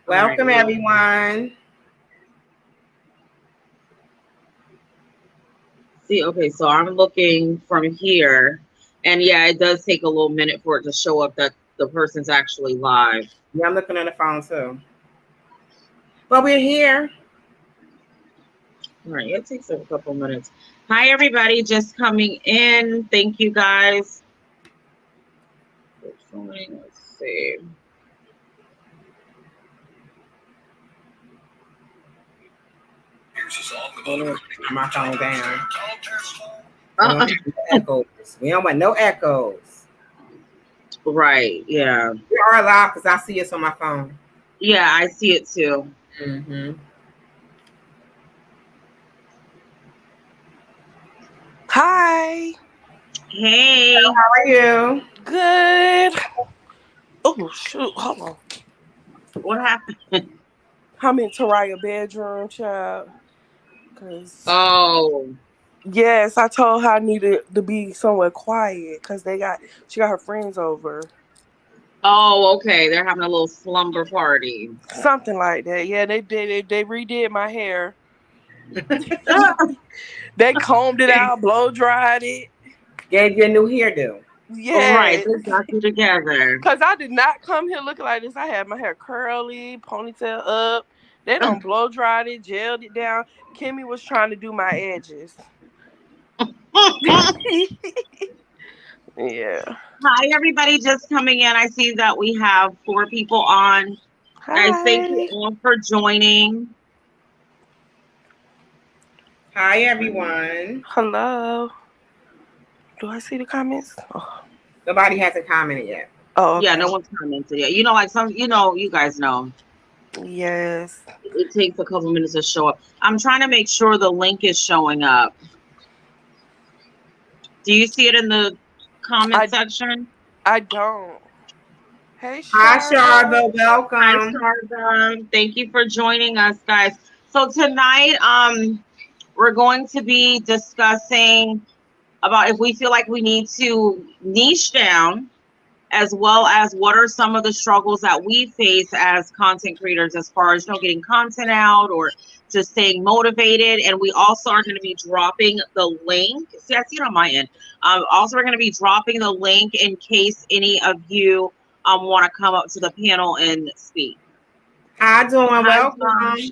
Welcome, everyone. See, okay, so I'm looking from here, and yeah, it does take a little minute for it to show up that the person's actually live. Yeah, I'm looking at the phone too. But we're here. All right, it takes a couple minutes. Hi, everybody, just coming in. Thank you, guys. Let's see. My phone down. Echoes. We don't want no echoes. Right, yeah. We are live because I see us on my phone. Yeah, I see it too. Mm-hmm. Hi. Hey. Hello, how are you? Good. Oh, shoot. Hold on. What happened? I'm in Taraya's bedroom, child. Oh. Yes, I told her I needed to be somewhere quiet because she got her friends over. Oh, okay. They're having a little slumber party. Something like that. Yeah, they did it. They redid my hair. They combed it out, blow dried it. Gave you a new hairdo. Right, Yes. they got you together. Because I did not come here looking like this. I had my hair curly, ponytail up. They don't blow dried it, gelled it down. Kimmy was trying to do my edges. Yeah. Hi, everybody just coming in. I see that we have 4 people on. Hi. Guys, thank you all for joining. Hi, everyone. Hello. Do I see the comments? Oh. Nobody hasn't commented yet. Oh, okay. Yeah, no one's commented yet. You know, like you guys know. Yes. It takes a couple minutes to show up. I'm trying to make sure the link is showing up. Do you see it in the comment section? I don't. Hey, Sharda. Hi, Sharda. Welcome. Hi, Sharda. Thank you for joining us, guys. So tonight, we're going to be discussing about if we feel like we need to niche down, as well as what are some of the struggles that we face as content creators as far as getting content out or just staying motivated. And we also are going to be dropping the link. See, I see it on my end. Also, we're going to be dropping the link in case any of you want to come up to the panel and speak. Hi, doing welcome.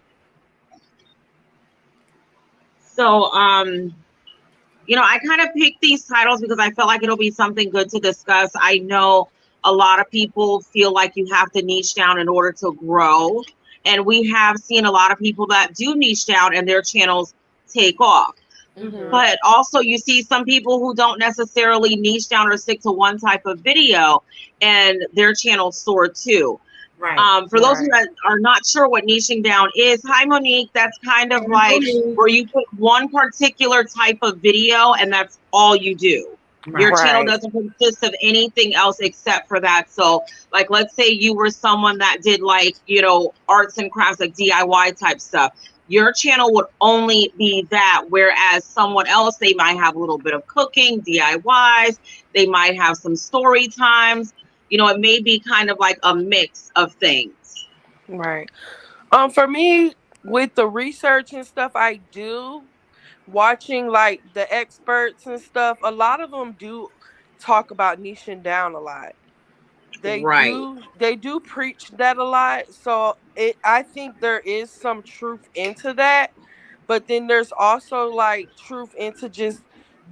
So, I kind of picked these titles because I felt like it'll be something good to discuss. I know a lot of people feel like you have to niche down in order to grow. And we have seen a lot of people that do niche down and their channels take off. Mm-hmm. But also you see some people who don't necessarily niche down or stick to one type of video and their channels soar too. Right. For those who are not sure what niching down is, hi Monique, that's kind of like where you put one particular type of video and that's all you do. Your channel doesn't consist of anything else except for that. So like, let's say you were someone that did like, arts and crafts, like DIY type stuff. Your channel would only be that, whereas someone else, they might have a little bit of cooking, DIYs, they might have some story times. It may be kind of like a mix of things. Right. For me, with the research and stuff I do, watching like the experts and stuff, a lot of them do talk about niching down a lot. They do preach that a lot. So I think there is some truth into that. But then there's also like truth into just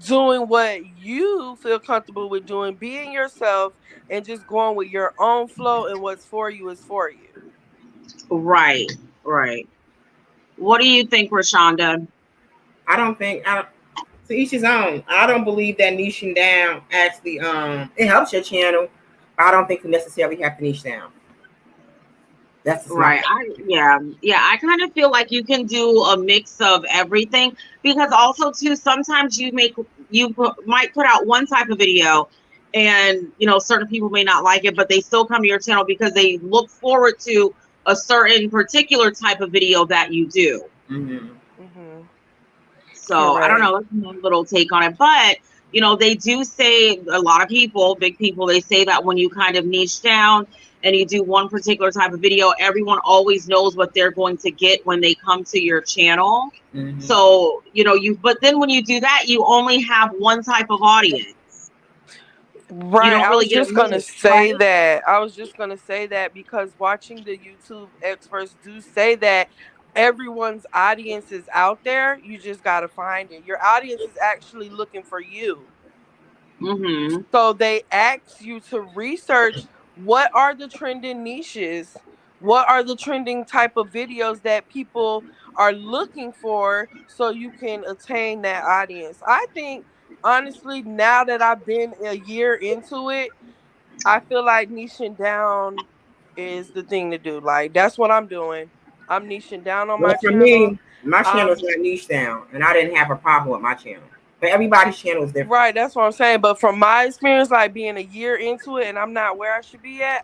doing what you feel comfortable with doing, being yourself, and just going with your own flow, and what's for you is for you. Right. What do you think, Rashonda? To each his own. I don't believe that niching down actually it helps your channel. But I don't think you necessarily have to niche down. That's right. I kind of feel like you can do a mix of everything, because also too sometimes you might put out one type of video and certain people may not like it, but they still come to your channel because they look forward to a certain particular type of video that you do. Mm-hmm. So I don't know, that's a little take on it. But they do say, a lot of people, big people, they say that when you kind of niche down and you do one particular type of video, everyone always knows what they're going to get when they come to your channel. So, but then when you do that, you only have one type of audience. Right. You don't really get a mix, right? I was just gonna say that because watching the YouTube experts do say that everyone's audience is out there. You just gotta find it. Your audience is actually looking for you. Mm-hmm. So they ask you to research what are the trending niches, what are the trending type of videos that people are looking for, so you can attain that audience. I think honestly, now that I've been a year into it, I feel like niching down is the thing to do. Like that's what I'm doing. I'm niching down on Well, my for channel. me, my channel's not niche down, and I didn't have a problem with my channel. But everybody's channel is different. Right, that's what I'm saying. But from my experience, like being a year into it, and I'm not where I should be at,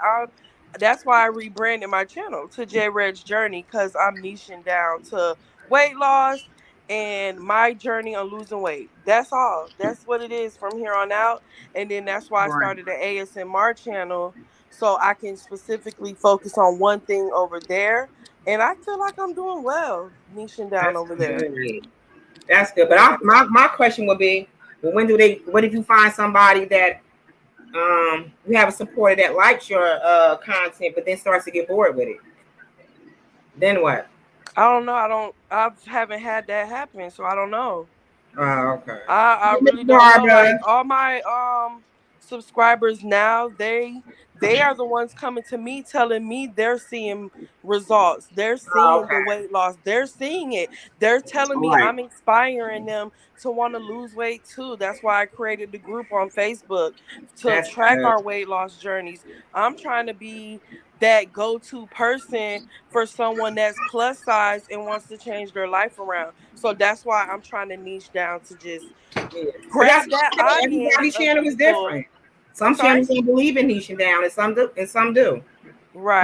that's why I rebranded my channel to J Red's Journey, because I'm niching down to weight loss and my journey on losing weight. That's all. That's what it is from here on out. And then that's why I Right. started the ASMR channel, so I can specifically focus on one thing over there. And I feel like I'm doing well niching down That's over there. good. That's good. But Yeah. my question would be, well, what if you find somebody that you have a supporter that likes your content, but then starts to get bored with it? Then what? I don't know. I haven't had that happen, so I don't know. Okay. I Miss really don't know. Barbara. Like all my subscribers now, they are the ones coming to me telling me they're seeing results. They're seeing the Okay. weight loss. They're seeing it. They're telling me Right. I'm inspiring them to want to lose weight too. That's why I created the group on Facebook to That's track good. our weight loss journeys. I'm trying to be that go-to person for someone that's plus size and wants to change their life around. So that's why I'm trying to niche down to just Yeah. But that's grab that audience everybody's of channel is people. different. I'm Some sorry? channels don't believe in niching down, and some do. And some do. You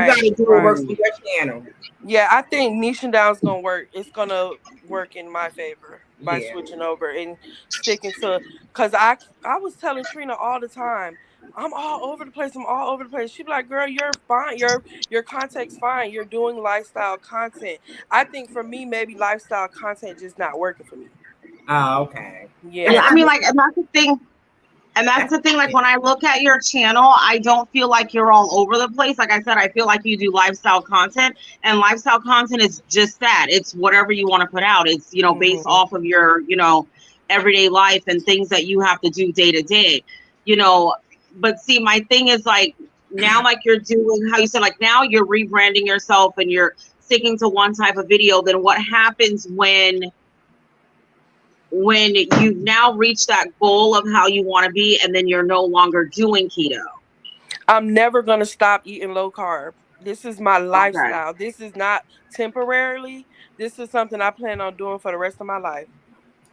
got Right, to do what right. works for your channel. Yeah, I think niching down is gonna work. It's gonna work in my favor by Yeah. switching over and sticking to. Cause I was telling Trina all the time, I'm all over the place. I'm all over the place. She be like, "Girl, you're fine. Your content's fine. You're doing lifestyle content." I think for me, maybe lifestyle content just not working for me. Oh, okay. Yeah, That's Yeah. I mean, like, and that's the thing. And that's that's the thing, like when I look at your channel, I don't feel like you're all over the place. Like I said, I feel like you do lifestyle content, and lifestyle content is just that. It's whatever you want to put out. It's, based Hmm. off of your, everyday life and things that you have to do day to day. But see, my thing is like now, like you're doing how you said, like now you're rebranding yourself and you're sticking to one type of video. Then what happens when you now reach that goal of how you want to be and then you're no longer doing keto? I'm never gonna stop eating low carb. This is my Okay. lifestyle. This is not temporarily. This is something I plan on doing for the rest of my life.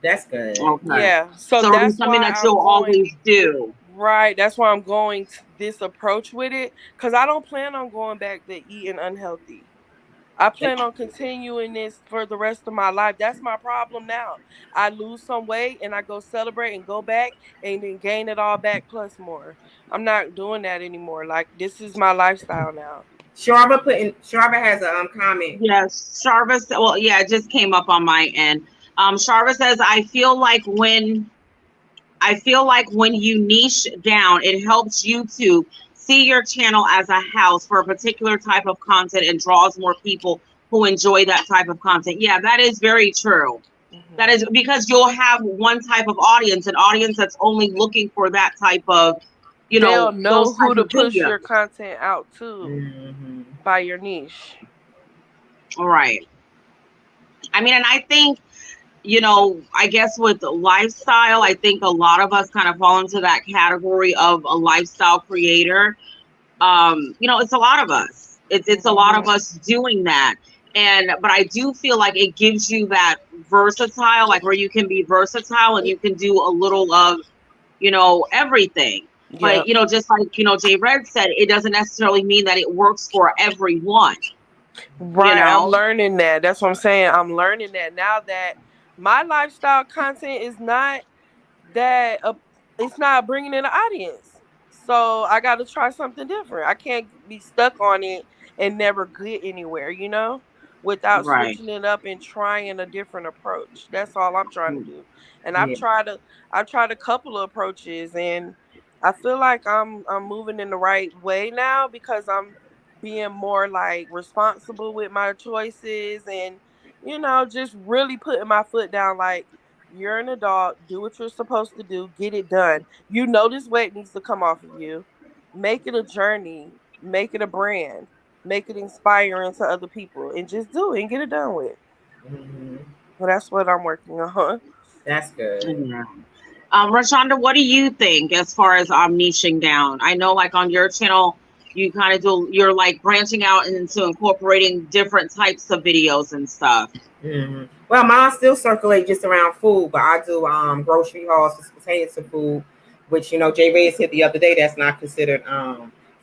that's good. Okay. Yeah. So So it'll be that's something why that I'm you'll going always do. right. That's why I'm going this approach with it. Cause I don't plan on going back to eating unhealthy. I plan on continuing this for the rest of my life. That's my problem now. I lose some weight and I go celebrate and go back and then gain it all back plus more. I'm not doing that anymore. Like this is my lifestyle now. Sharba has a comment. Yes. Sharva, well, yeah, it just came up on my end. Sharva says, I feel like when you niche down, it helps YouTube see your channel as a house for a particular type of content and draws more people who enjoy that type of content. Yeah, that is very true. That Hmm. is because you'll have one type of audience, an audience that's only looking for that type of, They'll those know who type to of push your videos. content out to Hmm. by your niche. All right. I mean, and I think, I guess with lifestyle, I think a lot of us kind of fall into that category of a lifestyle creator. It's a lot of us. It's a lot Hmm. of us doing that. But I do feel like it gives you that versatile, like where you can be versatile and you can do a little of, everything. But, Yep. just like, Jay Red said, it doesn't necessarily mean that it works for everyone, you Right. I'm know? learning that. That's what I'm saying. I'm learning that now that my lifestyle content is not that it's not bringing in an audience. So I got to try something different. I can't be stuck on it and never get anywhere, without Right. switching it up and trying a different approach. That's all I'm trying to do. And Yeah. I've tried a couple of approaches, and I feel like I'm moving in the right way now because I'm being more like responsible with my choices, and just really putting my foot down, like, you're an adult, do what you're supposed to do, get it done. You know this weight needs to come off of you. Make it a journey, make it a brand, make it inspiring to other people, and just do it and get it done with. Mm-hmm. Well, that's what I'm working on. That's good. Yeah. Rashonda, what do you think as far as niching down? I know, like on your channel, you kind of you're like branching out into incorporating different types of videos and stuff. Mm-hmm. Well, mine still circulate just around food, but I do grocery hauls pertaining to food, which Jay Ray said the other day that's not considered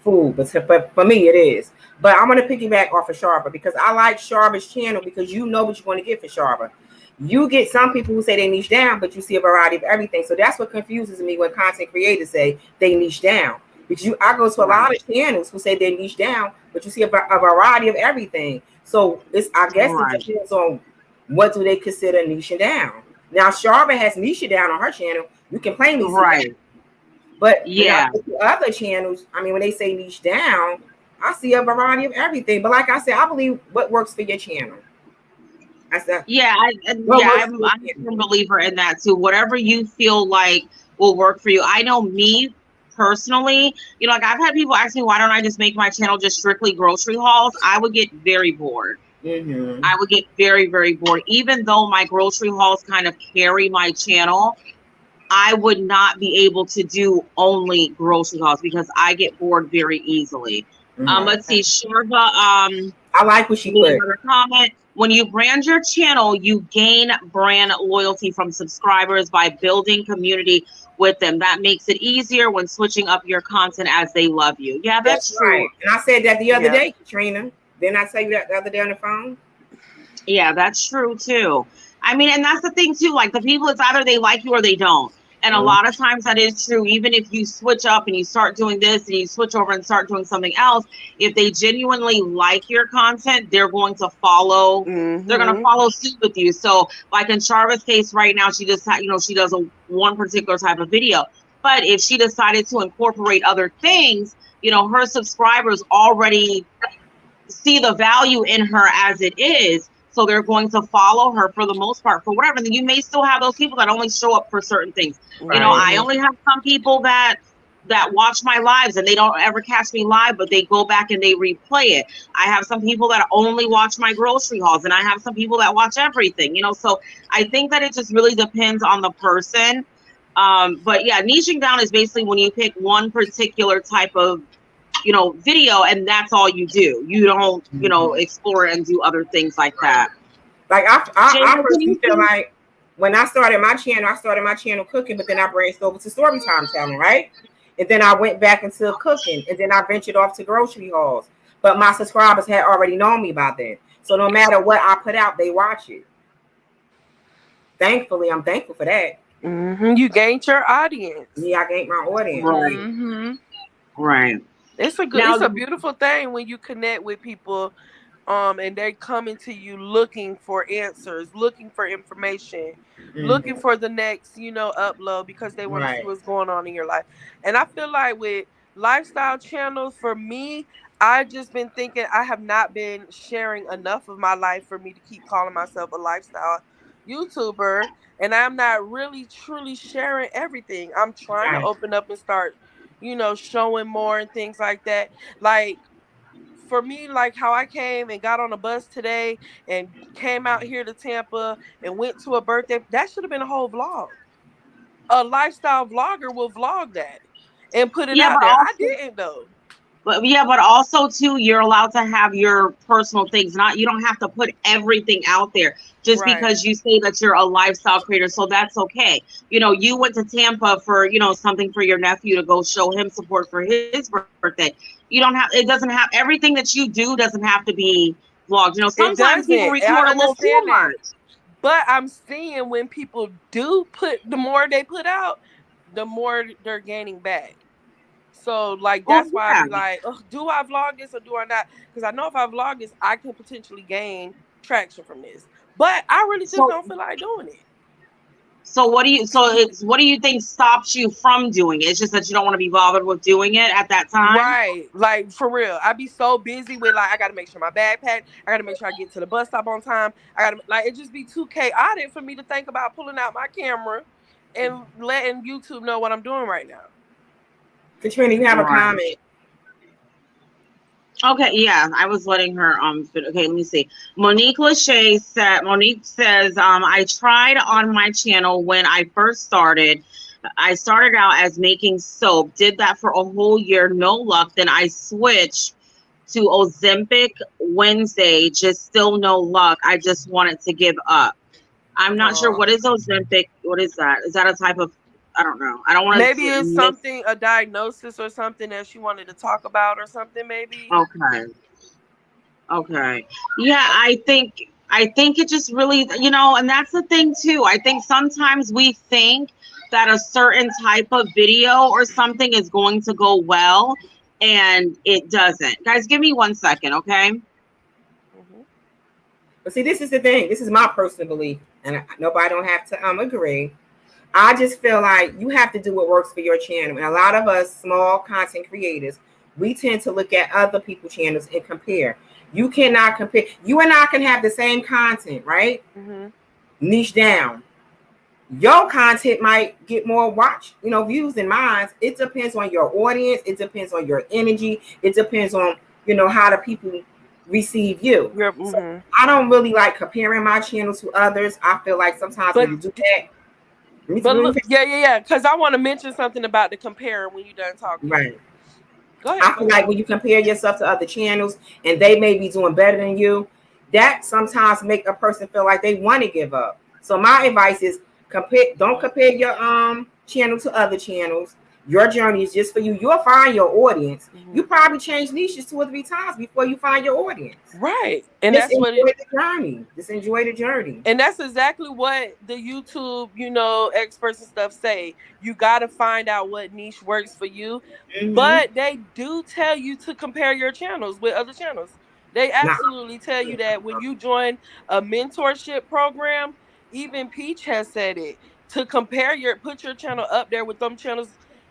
food, but for me it is. But I'm gonna piggyback off of Sharper because I like Sharper's channel because you know what you're going to get for Sharper. You get some people who say they niche down, but you see a variety of everything. So that's what confuses me when content creators say they niche down. Because I go to a lot of channels who say they niche down, but you see a variety of everything. So I guess it depends on what do they consider niching down. Now, Sharba has niche down on her channel. You can plainly see that. But other channels, I mean, when they say niche down, I see a variety of everything. But like I said, I believe what works for your channel. I'm a believer in that too. Whatever you feel like will work for you. I know me personally, like I've had people ask me, why don't I just make my channel just strictly grocery hauls? I would get very bored. Mm-hmm. I would get very, very bored. Even though my grocery hauls kind of carry my channel, I would not be able to do only grocery hauls because I get bored very easily. Mm-hmm. Let's see, Sharva. I like what she put. Another comment. When you brand your channel, you gain brand loyalty from subscribers by building community with them. That makes it easier when switching up your content as they love you. Yeah, that's true. Right. And I said that the other day, Katrina. Didn't I tell you that the other day on the phone? Yeah, that's true too. I mean, and that's the thing too. Like the people, it's either they like you or they don't. And a lot of times that is true. Even if you switch up and you start doing this and you switch over and start doing something else, if they genuinely like your content, they're going to follow. Mm-hmm. They're going to follow suit with you. So like in Sharva's case right now, she just she does one particular type of video. But if she decided to incorporate other things, her subscribers already see the value in her as it is. So they're going to follow her for the most part for whatever. And you may still have those people that only show up for certain things. Right. I only have some people that watch my lives and they don't ever catch me live, but they go back and they replay it. I have some people that only watch my grocery hauls, and I have some people that watch everything, so I think that it just really depends on the person. But yeah, niching down is basically when you pick one particular type of video, and that's all you do. You don't, explore and do other things like that. Like I personally feel like when I started my channel cooking, but then I branched over to story time telling, right? And then I went back into cooking, and then I ventured off to grocery hauls. But my subscribers had already known me by then. So no matter what I put out, they watch it. Thankfully, I'm thankful for that. Mm-hmm. You gained your audience. Yeah, I gained my audience. Right. Mm-hmm. Right. It's a beautiful thing when you connect with people, and they're coming to you looking for answers, looking for information, looking for the next, upload because they want to see what's going on in your life. And I feel like with lifestyle channels, for me, I've just been thinking I have not been sharing enough of my life for me to keep calling myself a lifestyle YouTuber, and I'm not really truly sharing everything. I'm trying to open up and start showing more and things like that. Like for me, like how I came and got on a bus today and came out here to Tampa and went to a birthday, that should have been a whole vlog. A lifestyle vlogger will vlog that and put it out there. I didn't though. But also too, you're allowed to have your personal things. You don't have to put everything out there just because you say that you're a lifestyle creator. So that's okay. You went to Tampa for, something for your nephew to go show him support for his birthday. It doesn't have everything that you do doesn't have to be vlogged. Sometimes people record a little too much. But I'm seeing when people do the more they put out, the more they're gaining back. So like that's why I be like, do I vlog this or do I not? Because I know if I vlog this, I can potentially gain traction from this. But I really just don't feel like doing it. So what do you think stops you from doing it? It's just that you don't want to be bothered with doing it at that time. Right. Like for real. I be so busy with like I gotta make sure my backpack, I gotta make sure I get to the bus stop on time. I gotta like it just be too chaotic for me to think about pulling out my camera and letting YouTube know what I'm doing right now. Katrina, you have a comment. Okay, yeah, I was letting her okay, let me see. Monique says, I tried on my channel when I first started. I started out as making soap, did that for a whole year, no luck. Then I switched to Ozempic Wednesday, just still no luck. I just wanted to give up. I'm not sure what is Ozempic. What is that? Is that a type of, I don't know. I don't want to. Maybe it's something, a diagnosis or something that she wanted to talk about or something, maybe. Okay. Yeah, I think it just really, and that's the thing too. I think sometimes we think that a certain type of video or something is going to go well, and it doesn't. Guys, give me 1 second, okay? But see, this is the thing. This is my personal belief, and nobody don't have to agree. I just feel like you have to do what works for your channel. And a lot of us small content creators, we tend to look at other people's channels and compare. You cannot compare. You and I can have the same content, right? Niche down. Your content might get more views than mine. It depends on your audience. It depends on your energy. It depends on, how the people receive you. So I don't really like comparing my channel to others. I feel like sometimes when you do that, but look, yeah, because I want to mention something about the comparing when you're done talking. Right. Go ahead. I feel like when you compare yourself to other channels and they may be doing better than you, that sometimes make a person feel like they want to give up. So my advice is don't compare your channel to other channels. Your journey is just for you. You'll find your audience. You probably change niches 2 or 3 times before you find your audience. Right. And just that's what the journey. Just enjoy the journey. And that's exactly what the YouTube, experts and stuff say. You got to find out what niche works for you. But they do tell you to compare your channels with other channels. They absolutely tell you that when you join a mentorship program, even Peach has said it, to put your channel up there with them channels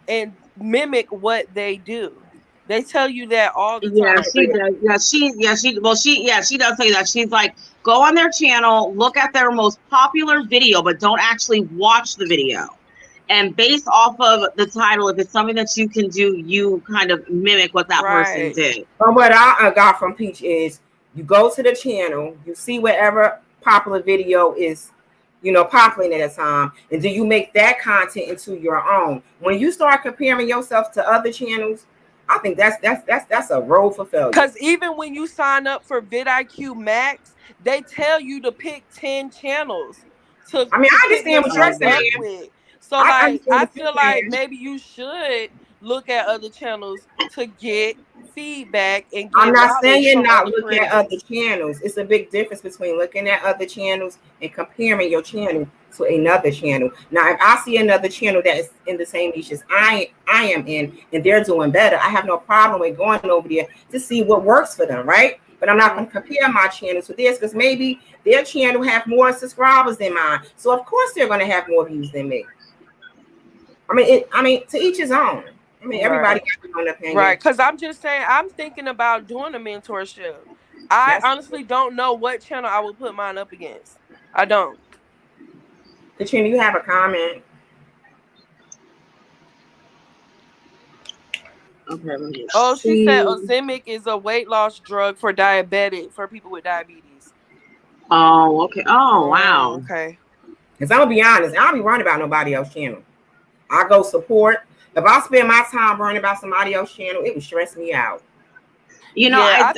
and mimic what they do. They tell you that all the time. Yeah, she does. She does say that. She's like, go on their channel, look at their most popular video, but don't actually watch the video. And based off of the title, if it's something that you can do, you kind of mimic what that person did. But what I got from Peach is you go to the channel, you see whatever popular video is, popular at a time, and then you make that content into your own. When you start comparing yourself to other channels, I think that's a road for failure. Because even when you sign up for vidIQ Max, they tell you to pick 10 channels. I understand what you're saying. With. So I feel like maybe you should look at other channels to get feedback and get. I'm not saying not look at other channels. It's a big difference between looking at other channels and comparing your channel to another channel. Now, if I see another channel that is in the same niche as I am in, and they're doing better, I have no problem with going over there to see what works for them, right? But I'm not going to compare my channel to theirs because maybe their channel have more subscribers than mine. So of course they're going to have more views than me. I mean, to each his own. I mean, everybody got their own opinion. Right, because I'm just saying, I'm thinking about doing a mentorship. I honestly don't know what channel I would put mine up against. I don't. Katrina, you have a comment? Okay. She said Ozempic is a weight loss drug for people with diabetes. Oh, okay. Oh, wow. Okay. Because I'm going to be honest, I don't be worrying about nobody else's channel. I go support. If I spend my time worrying about somebody else's channel, it would stress me out. I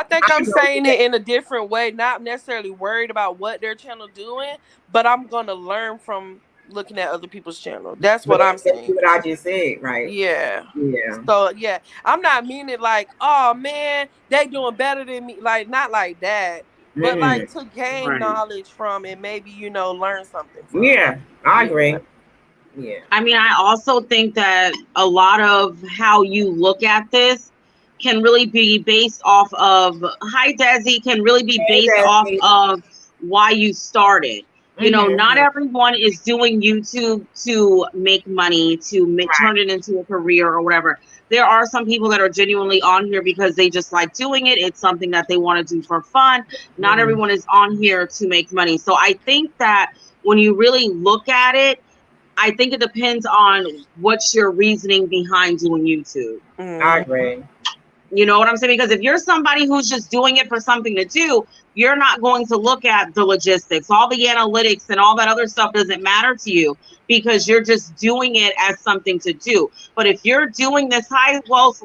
think I'm saying it in a different way, not necessarily worried about what their channel doing, but I'm gonna learn from looking at other people's channel. That's what I'm saying. What I just said, right? Yeah. So I'm not meaning like, oh man, they doing better than me, like not like that, but like to gain knowledge from and maybe learn something from. I agree. Yeah. I mean, I also think that a lot of how you look at this can really be based off of, hi Desi, can really be Hey, based off Desi. of why you started. You know, not everyone is doing YouTube to make money, to turn it into a career or whatever. There are some people that are genuinely on here because they just like doing it. It's something that they want to do for fun. Not everyone is on here to make money. So I think that when you really look at it, I think it depends on what's your reasoning behind doing YouTube. I agree. You know what I'm saying? Because if you're somebody who's just doing it for something to do, you're not going to look at the logistics, all the analytics and all that other stuff doesn't matter to you because you're just doing it as something to do. But if you're doing this Well's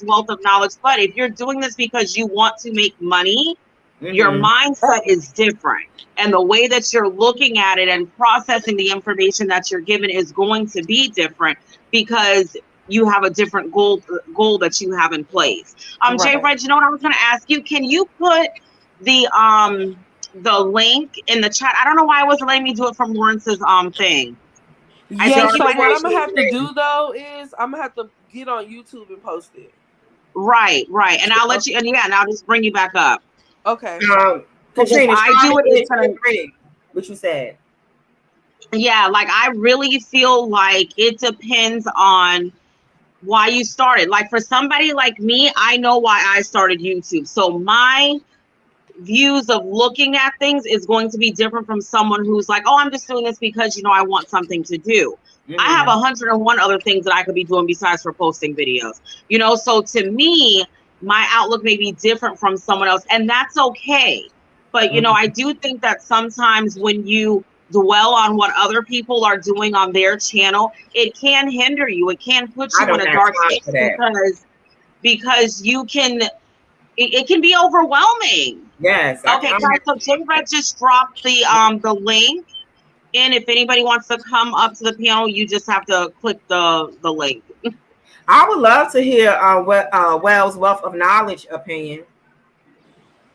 wealth of knowledge, but if you're doing this because you want to make money, your mindset is different. And the way that you're looking at it and processing the information that you're given is going to be different because you have a different goal that you have in place. Jay Red, you know what I was going to ask you? Can you put the link in the chat? I don't know why it wasn't letting me do it from Lawrence's thing. Yeah, so what I'm gonna have to do though is I'm gonna have to get on YouTube and post it. Right. And I'll let you. And I'll just bring you back up. Okay. Katrina, I do it. What you said? Yeah, like I really feel like it depends on why you started. Like for somebody like me, I know why I started YouTube. So my views of looking at things is going to be different from someone who's like, oh, I'm just doing this because, you know, I want something to do. I have 101 other things that I could be doing besides for posting videos, you know? So to me, my outlook may be different from someone else, and that's okay. But, you know, I do think that sometimes when you dwell on what other people are doing on their channel, it can hinder you. It can put you in a dark space because you can, it can be overwhelming. Yes. Okay, guys, so Jay Red just dropped the link. And if anybody wants to come up to the panel, you just have to click the link. I would love to hear Well's wealth of knowledge opinion.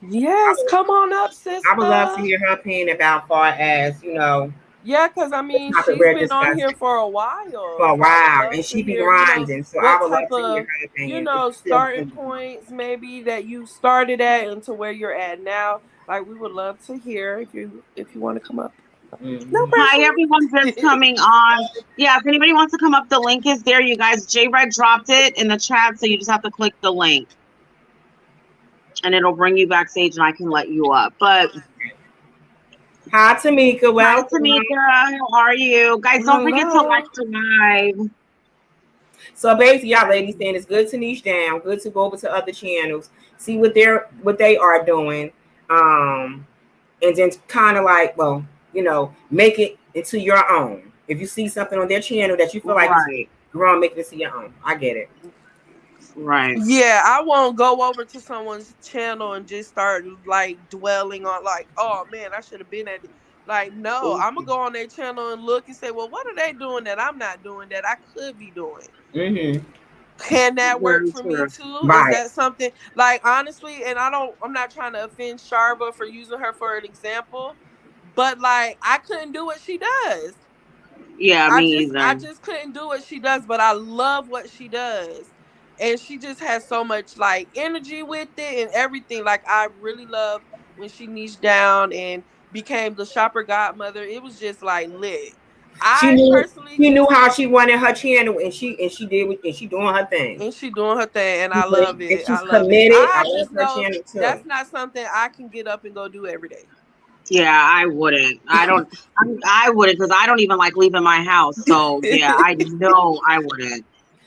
Yes, come on up, sister. I would love to hear her opinion about far as, you know. Yeah, because I mean, she's been on here for a while. And she be grinding. So I would love to hear her opinion. You know, starting points maybe that you started at and to where you're at now. Like we would love to hear if you want to come up. No pressure. Hi, everyone just coming on. Yeah, if anybody wants to come up, the link is there, you guys. Jay Red dropped it in the chat, so you just have to click the link. And it'll bring you backstage and I can let you up. But hi, Tamika. Hi, Tamika. How are you? Guys, don't forget to like the live. So basically, y'all ladies saying it's good to niche down, good to go over to other channels, see what they are doing. And then kind of like, well, you know, make it into your own. If you see something on their channel that you feel like is growing, make it into your own. I get it. Right. Yeah, I won't go over to someone's channel and just start like dwelling on like, oh man, I should have been at it. Like, no, I'm gonna go on their channel and look and say, well, what are they doing that I'm not doing that I could be doing? Can that work for me too? Right. Is that something like honestly? And I'm not trying to offend Sharva for using her for an example, but like I couldn't do what she does. Yeah, I just couldn't do what she does, but I love what she does. And she just has so much like energy with it and everything. Like I really love when she niched down and became the shopper godmother. It was just like lit. She knew how she wanted her channel, and she doing her thing. And she doing her thing, and I love it. She's committed. I just know that's not something I can get up and go do every day. Yeah, I wouldn't. I wouldn't because I don't even like leaving my house. So yeah, I know I wouldn't.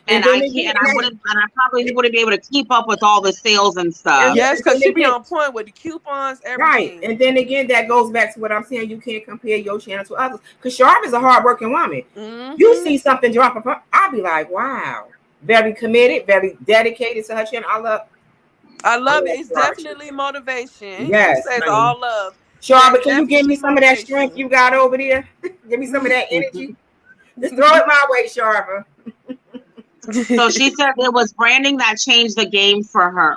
And I can't. And I probably wouldn't be able to keep up with all the sales and stuff. Yes, because she be on point with the coupons, everything. Right, and then again, that goes back to what I'm saying. You can't compare your channel to others. Because Sharp is a hardworking woman. You see something drop up, I'll be like, wow, very committed, very dedicated to her channel. I love it. It's definitely motivation. Yes, it says all love. Sharp, can you give me some of that strength you got over there? Give me some of that energy. Just throw it my way, Sharp. So she said it was branding that changed the game for her.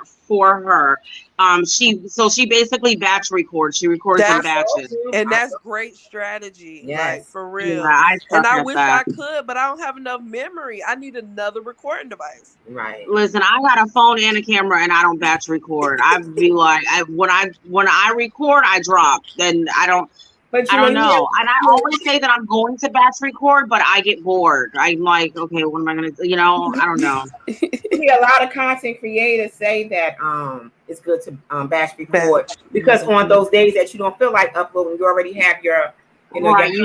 She basically batch records. She records in batches. That's great strategy. Yes. Like for real. Yeah, I wish I could, but I don't have enough memory. I need another recording device. Right. Listen, I got a phone and a camera, and I don't batch record. I be like, when I record, I drop. Then I don't. But I don't know. And I always say that I'm going to batch record, but I get bored. I'm like, okay, what am I going to, I don't know. A lot of content creators say that it's good to batch record because on those days that you don't feel like uploading, you already have your, you already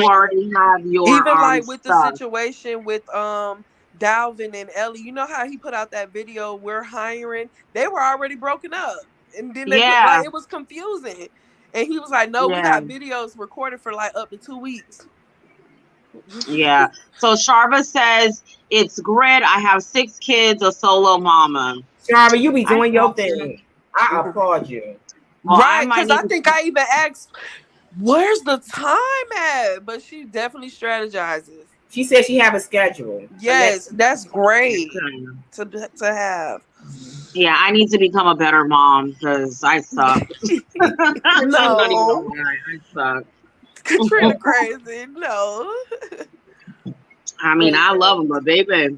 have your even like with the situation with Dalvin and Ellie, you know how he put out that video, we're hiring, they were already broken up. And then it was confusing. And he was like, no, we got videos recorded for like up to 2 weeks. Yeah. So Sharva says, it's grit. I have 6 kids, a solo mama. Sharva, you be doing your thing. I applaud you. Right, because I think I even asked, where's the time at? But she definitely strategizes. She said she have a schedule. Yes, that's great to have. Yeah, I need to become a better mom because I suck. No. I suck. Katrina crazy. No. I mean, I love them, but baby.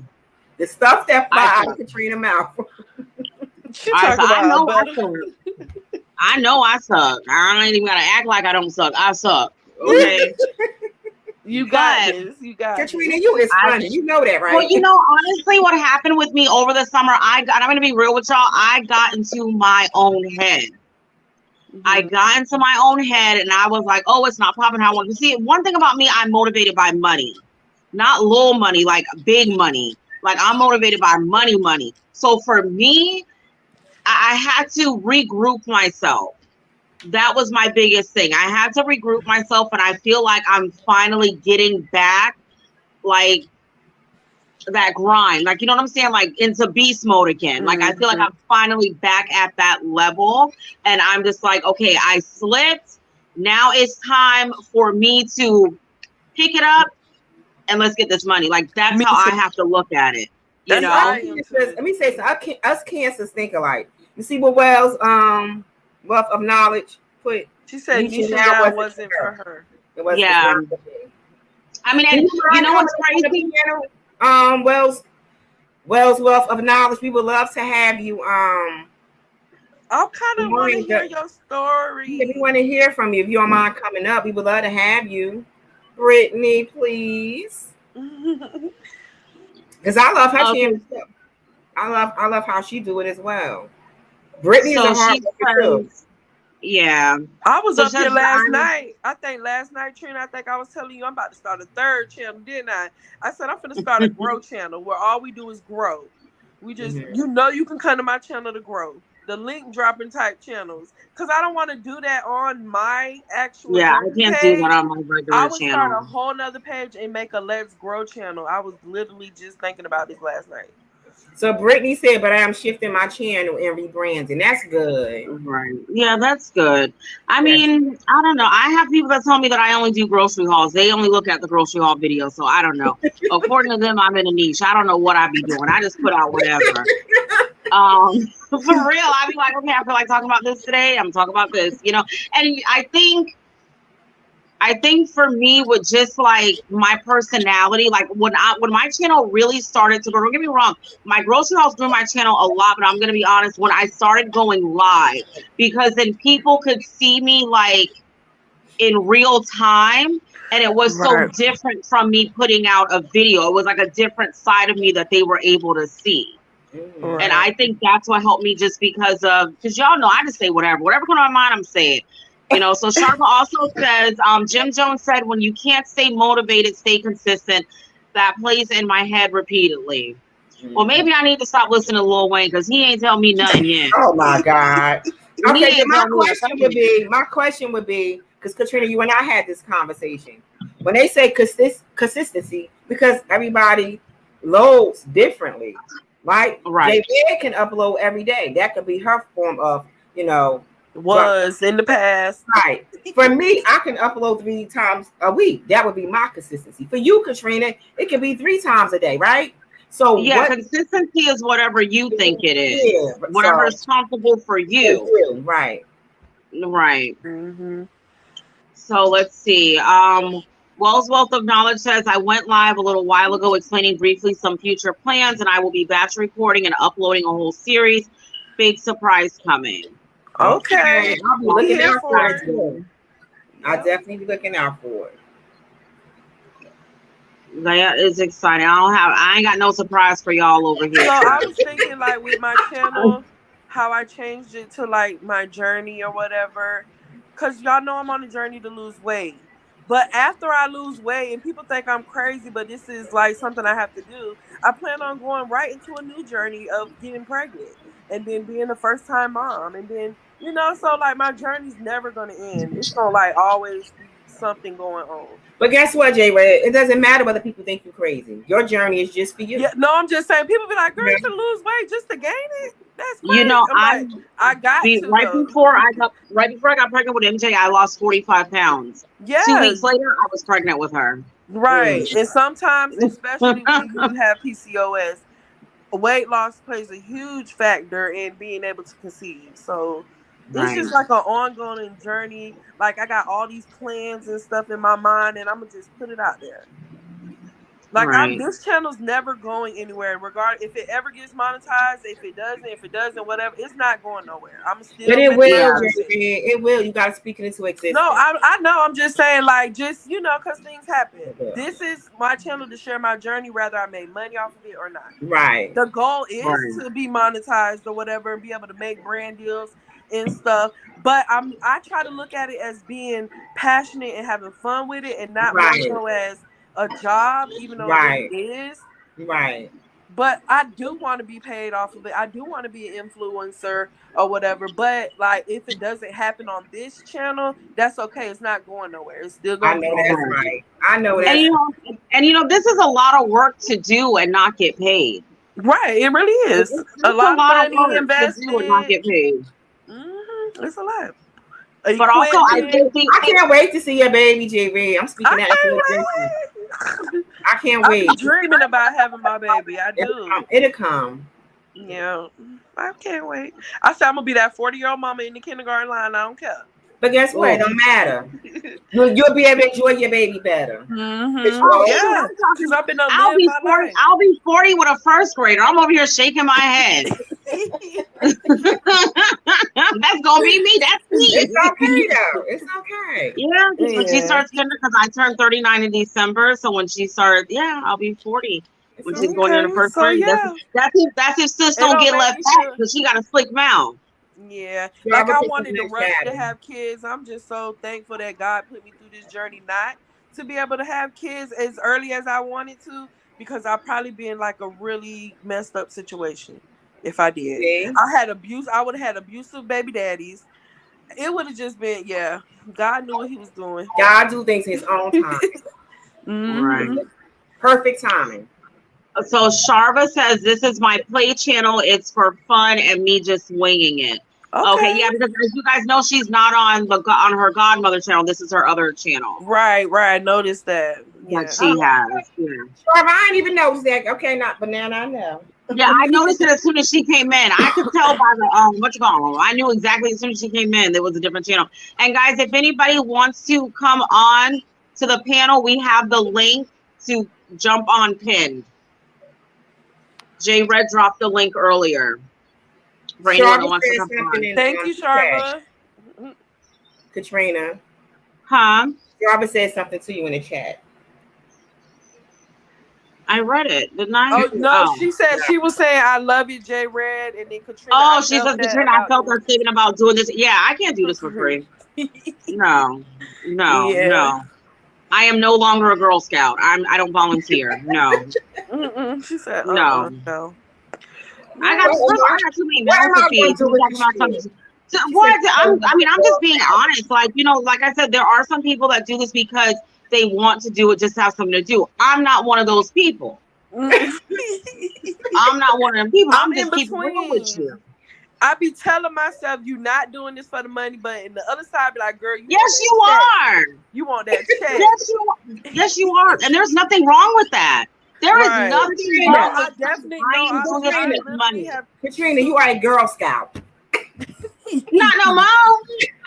The stuff that fly out of Katrina's mouth. I know I suck. I don't even gotta act like I don't suck. I suck. Okay. You got this. You got Katrina, you is funny. You know that, right? Well, honestly, what happened with me over the summer, I'm going to be real with y'all. I got into my own head. Mm-hmm. I got into my own head and I was like, oh, it's not popping how I want to see it. One thing about me, I'm motivated by money. Not little money, like big money. Like I'm motivated by money. So for me, I had to regroup myself. That was my biggest thing. I had to regroup myself, and I feel like I'm finally getting back, like that grind. Like, you know what I'm saying? Like into beast mode again. Like I feel like I'm finally back at that level, and I'm just like, okay, I slipped. Now it's time for me to pick it up, and let's get this money. Like that's how I have to look at it. You know. Let me say something. Us cancers think alike. You see what Wells Wealth of Knowledge put. She said Nisha Down wasn't for her. It wasn't. Yeah. I mean, you know what's crazy? Wells Wealth of Knowledge. We would love to have you. I kind of want to hear your story. Yeah, we want to hear from you. If you don't mind coming up, we would love to have you. Brittany, please. Because I love her channel. I love how she do it as well. Brittany is a hard worker too. Yeah. I was up here last night. I think last night, Trina, I was telling you I'm about to start a 3rd channel, didn't I? I said I'm going to start a grow channel where all we do is grow. We just, you can come to my channel to grow. The link dropping type channels. Because I don't want to do that on my actual I can't do that on my regular channel. I would start a whole nother page and make a Let's Grow channel. I was literally just thinking about this last night. So Brittany said, but I am shifting my channel and rebranding. That's good. Right. Yeah, that's good. I mean, I don't know. I have people that tell me that I only do grocery hauls. They only look at the grocery haul video. So I don't know. According to them, I'm in a niche. I don't know what I be doing. I just put out whatever. For real, I be like, okay, I feel like talking about this today. I'm talking about this, And I think for me, with just like my personality, like when my channel really started to grow, don't get me wrong, my grocery hauls grew my channel a lot, but I'm gonna be honest, when I started going live, because then people could see me like in real time, and it was so different from me putting out a video. It was like a different side of me that they were able to see. Right. And I think that's what helped me, just because y'all know I just say whatever comes to my mind, I'm saying. So Sharma also says, Jim Jones said, when you can't stay motivated, stay consistent. That plays in my head repeatedly. Well, maybe I need to stop listening to Lil Wayne because he ain't tell me nothing yet. Oh my God. Okay, my question would be, because Katrina, you and I had this conversation. When they say consistency, because everybody loads differently, right? Right. JB can upload every day. That could be her form of, was in the past. Right. For me, I can upload 3 times a week. That would be my consistency. For you, Katrina, it can be 3 times a day, right? So yeah, consistency is whatever you think it is. Yeah, whatever is comfortable for you. Right. Right. Mm-hmm. So let's see. Wells Wealth of Knowledge says, I went live a little while ago explaining briefly some future plans, and I will be batch recording and uploading a whole series. Big surprise coming. Okay. I'll be looking out for it too. Yep. I'll definitely be looking out for it. That is exciting. I ain't got no surprise for y'all over here. So I was thinking, like, with my channel, how I changed it to like my journey or whatever, because y'all know I'm on a journey to lose weight. But after I lose weight, and people think I'm crazy, but this is like something I have to do, I plan on going right into a new journey of getting pregnant and then being a first time mom. And then, you know, so like my journey's never going to end. It's going to like always be something going on. But guess what, Jay Red? It doesn't matter whether people think you're crazy. Your journey is just for you. Yeah, no, I'm just saying, people be like, girl, you can lose weight just to gain it. That's crazy. You know, I got to. Right before I got pregnant with MJ, I lost 45 pounds. Yeah. 2 weeks later, I was pregnant with her. Right. And sometimes, especially when you have PCOS, weight loss plays a huge factor in being able to conceive. So it's just like an ongoing journey. Like, I got all these plans and stuff in my mind, and I'm going to just put it out there. Like, this channel's never going anywhere. Regardless if it ever gets monetized, if it doesn't, whatever, it's not going nowhere. I'm still. But it will. It will. You gotta speak it into existence. No, I know. I'm just saying, like, just, you know, because things happen. Yeah. This is my channel to share my journey, whether I made money off of it or not. Right. The goal is to be monetized or whatever, and be able to make brand deals and stuff. But I try to look at it as being passionate and having fun with it, and not more so as a job, even though it is. Right. But I do want to be paid off of it. I do want to be an influencer or whatever. But like, if it doesn't happen on this channel, that's okay. It's not going nowhere. It's still going. I know that's right. I know that. And you know, this is a lot of work to do and not get paid. Right. It really is. It's a lot of money invested to do and not get paid. Mm-hmm. It's a lot. But also, I can't wait to see your baby, JV. I'm speaking that. I can't wait. I'm dreaming about having my baby. I do. It'll come. Yeah, I can't wait. I said I'm gonna be that 40-year-old mama in the kindergarten line. I don't care. But guess what? It don't matter. You'll be able to enjoy your baby better. Mm-hmm. Yeah, because I've been I'll be 40 with a first grader. I'm over here shaking my head. That's gonna be me. That's me. It's okay though. It's okay. Yeah. When she starts because I turned 39 in December, so when she starts, I'll be 40. When she's going into first grade. That's if sis don't get left back because she got a slick mouth. Yeah, like I wanted to rush to have kids. I'm just so thankful that God put me through this journey not to be able to have kids as early as I wanted to, because I'd probably be in like a really messed up situation if I did. Yeah. I would have had abusive baby daddies. It would have just been, God knew what he was doing. God do things in his own time. Mm-hmm. Right. Perfect timing. So Sharva says, this is my play channel. It's for fun and me just winging it. Okay, because as you guys know, she's not on her godmother channel. This is her other channel. Right. I noticed that. Yeah, she has. Yeah. Sharva, I didn't even notice that. Okay, not banana. I know. Yeah, I noticed it as soon as she came in. I could tell by the I knew exactly as soon as she came in there was a different channel. And guys, if anybody wants to come on to the panel, we have the link to jump on pinned. Jay Red dropped the link earlier. For anyone who wants to come on. Thank you, Sharva. Katrina. Huh? Sharva said something to you in the chat. I read it, didn't I? Oh no, she said she was saying I love you, Jay Red, and then Katrina. Oh, she said Katrina, I felt her thinking about doing this. Yeah, I can't do this for free. No. I am no longer a Girl Scout. I don't volunteer. No. She said no. I got too many mouths to feed. I'm just being honest. Like, you know, like I said, there are some people that do this because they want to do it just to have something to do. I'm not one of those people. I'm not one of them people. I'm just keep real with you. I be telling myself, you're not doing this for the money, but in the other side, be like, girl, yes, you are. You want that check. Yes, you are. And there's nothing wrong with that. There is Right. nothing Katrina, wrong I with definitely buying know. doing it I for this literally money. have. Katrina, you are a Girl Scout. Not no more.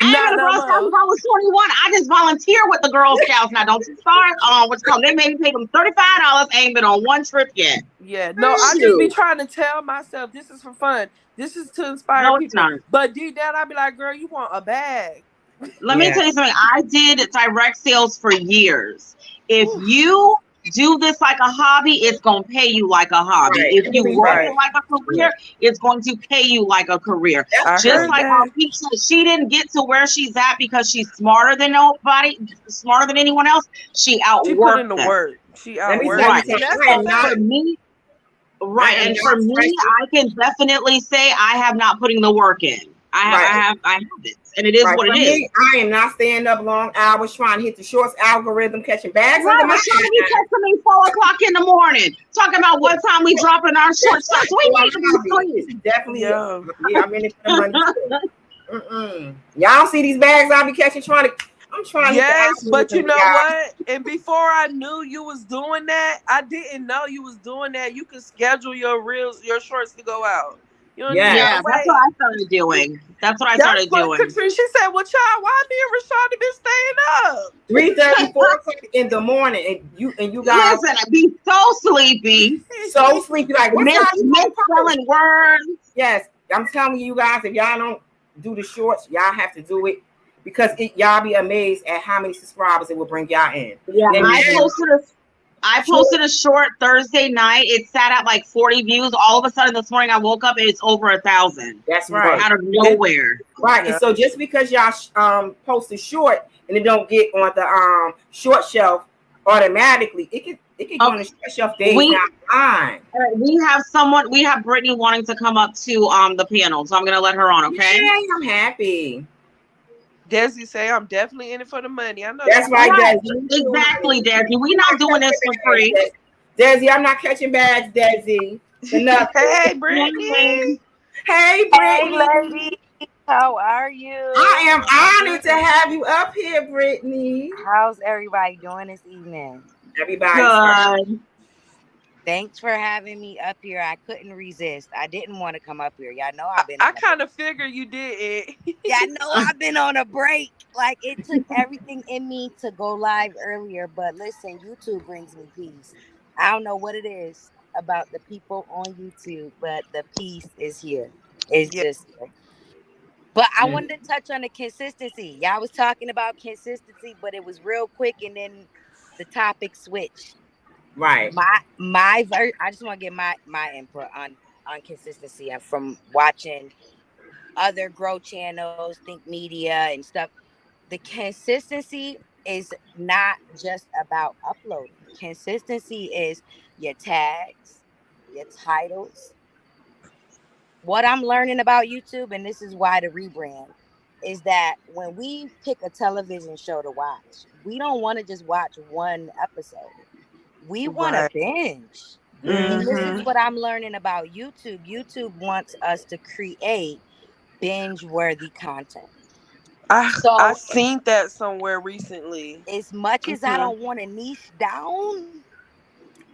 I ain't Not been a no Girl Scout more. since I was 21. I just volunteer with the Girl Scouts now. Don't you start what's called. They made me pay them $35. I ain't been on one trip yet. Yeah, no, I just be Shoot. trying to tell myself this is for fun. This is to inspire No, it's people. not. But deep down, I be like, girl, you want a bag. Let me Yeah. tell you something. I did direct sales for years. If Oof. you do this like a hobby, it's going to pay you like a hobby. Right. If you work Right. it like a career, it's going to pay you like a career. I Just heard like that. Peach said, she didn't get to where she's at because she's smarter than nobody, smarter than anyone else. She She put in outworked the them. work. She Let me outworked. tell you Right. And that's something. I a am fact. not. For me, I right. am And not for me, stressing. I can definitely say I have not putting the work in. I Right. have it. And it is Right. what For it is. me, I am not staying up long hours trying to hit the shorts algorithm, catching bags Right, under but my y'all be texting me 4 o'clock in the morning, talking about what time we dropping our short That's right. shirts. We Well, need to I'm be happy. This asleep. is definitely, Yeah. yeah, I'm in it for the money too. Y'all see these bags I be catching I'm trying to hit the Yes, but you algorithm, know y'all. what? And before I knew you was doing that, I didn't know you was doing that. You could schedule your reels, your shorts to go out. You don't even Yes. gotta Yeah, that's what wait. I started doing. That's what I That's started what doing. Katrina. She said, "Well, child, why me and Rashonda been staying up?" 3:30, 4 o'clock in the morning, and you guys Listen, I be so sleepy, so sleepy. Like, what time you gonna post? misspelling words. Yes, I'm telling you guys, if y'all don't do the shorts, y'all have to do it because y'all be amazed at how many subscribers it will bring y'all in. Yeah, And I posted a short Thursday night. It sat at like 40 views. All of a sudden this morning I woke up and it's over 1,000. That's right. Out of nowhere. Right. Yeah. And so just because y'all post a short and it don't get on the short shelf automatically, it can go on the short shelf days down the line. We have Brittany wanting to come up to the panel, so I'm gonna let her on, okay? Yeah, I'm happy. Desi say, "I'm definitely in it for the money." I know That's right, Right. Desi. Exactly, Desi. We're not doing this for free. Desi, I'm not catching bags, Desi. For nothing. Hey, Brittany. Hey, Hey, Brittany. ladies. How are you? I am honored to have you up here, Brittany. How's everybody doing this evening? Everybody's fine. Good. Thanks for having me up here. I couldn't resist. I didn't want to come up here. Y'all know I've been I on a kind of figured you did. Y'all know I've been on a break. Like, it took everything in me to go live earlier. But listen, YouTube brings me peace. I don't know what it is about the people on YouTube, but the peace is here. It's Yeah. just here. But I wanted to touch on the consistency. Y'all was talking about consistency, but it was real quick, and then the topic switched. Right. I just want to get my input on consistency. I'm from watching other grow channels, Think Media and stuff. The consistency is not just about uploading. Consistency is your tags, your titles. What I'm learning about YouTube, and this is why the rebrand, is that when we pick a television show to watch, we don't want to just watch one episode. We want to Right. binge. And this is Mm-hmm. what I'm learning about YouTube. YouTube wants us to create binge-worthy content. I So seen that somewhere recently. as much as I Mm-hmm. don't want to niche down,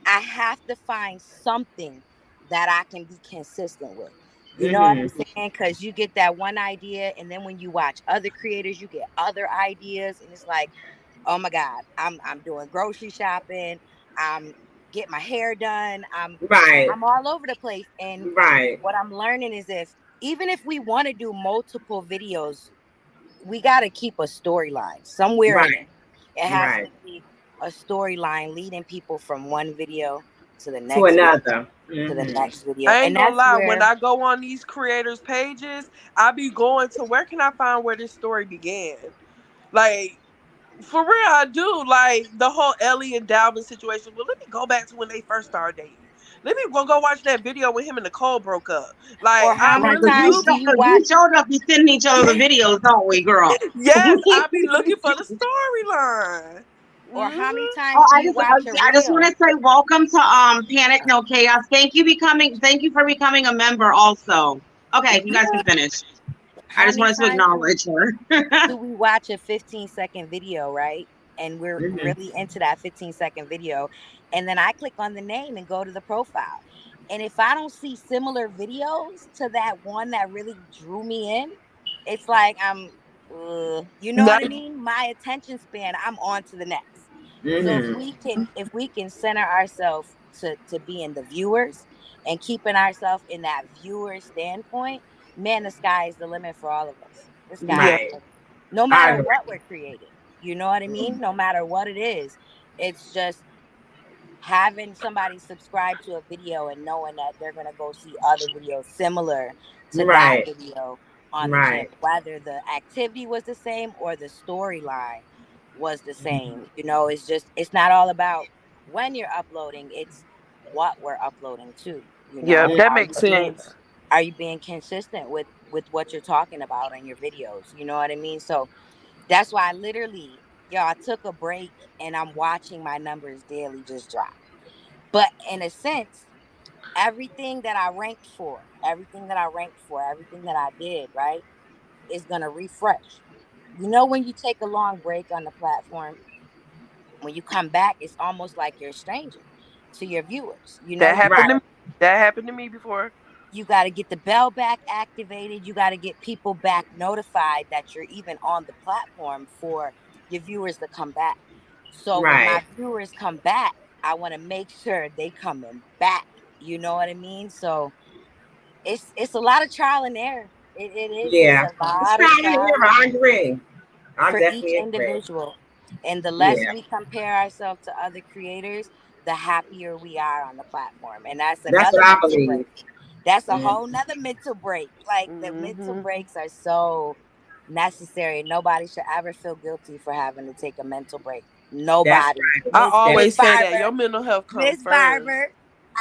I have to find something that I can be consistent with. You know what I'm saying? Because you get that one idea, and then when you watch other creators, you get other ideas, and it's like, oh my God, I'm doing grocery shopping, I'm getting my hair done, I'm all over the place. And what I'm learning is even if we want to do multiple videos, we got to keep a storyline somewhere in it. It has to be a storyline leading people from one video to the next another video, to the next video. I ain't And gonna that's lie, where when I go on these creators' pages, I be going to where can I find where this story began? Like, for real, I do. Like the whole Ellie and Dalvin situation. Well, let me go back to when they first started dating. Let me go watch that video when him and Nicole broke up. Like, or how I many really times do. do you We watch? showed up, we sending each other the videos, don't we, girl? Yes, I be looking for the storyline. Or how many Mm-hmm. times do you watch a I just want reel? to say welcome to Panic No Chaos. Thank you for becoming a member also. Okay, you guys can finish. I How just many wanted to times acknowledge her. do we watch a 15-second video, right? and we're really into that 15-second video. And then I click on the name and go to the profile. And if I don't see similar videos to that one that really drew me in, it's like you know what I mean? My attention span, I'm on to the next. So if we can center ourselves to being the viewers and keeping ourselves in that viewer standpoint, man, the sky is the limit for all of us. The sky is the limit. No matter what we're creating. You know what I mean? No matter what it is. It's just having somebody subscribe to a video and knowing that they're going to go see other videos similar to that video on the channel, whether the activity was the same or the storyline was the same. You know, it's not all about when you're uploading, it's what we're uploading to. You know, yeah, that makes sense. Are you being consistent with what you're talking about in your videos? You know what I mean? So that's why I literally, I took a break and I'm watching my numbers daily just drop. But in a sense, everything that I ranked for, everything that I did, right, is going to refresh. You know, when you take a long break on the platform, when you come back, it's almost like you're a stranger to your viewers. You know, that happened to me before. You got to get the bell back activated. You got to get people back notified that you're even on the platform for your viewers to come back. So when my viewers come back, I want to make sure they coming back. You know what I mean? So it's a lot of trial and error. It is. Yeah. It's a lot of trial and error. I agree. For each individual. And the less we compare ourselves to other creators, the happier we are on the platform. And that's another what I believe. That's a whole nother mental break. Like the mental breaks are so necessary. Nobody should ever feel guilty for having to take a mental break. Nobody. I always say that your mental health comes Miss Barber,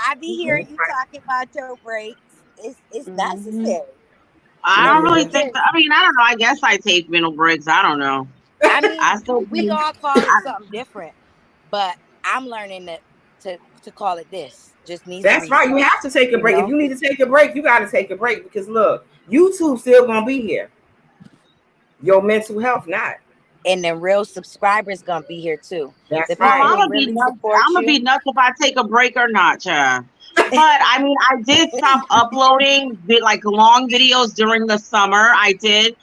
I be hearing you talking about your breaks. It's necessary. I don't really think that, I mean, I don't know. I guess I take mental breaks. I don't know. I mean, we all call it something different, but I'm learning to call it this. Just needs. That's right. You have to take a break. If you need to take a break, you got to take a break because look, YouTube still gonna be here. Your mental health not. And then real subscribers gonna be here too. That's right. I'm gonna be nuts if I take a break or not, child. But I mean, I did stop uploading like long videos during the summer. I did.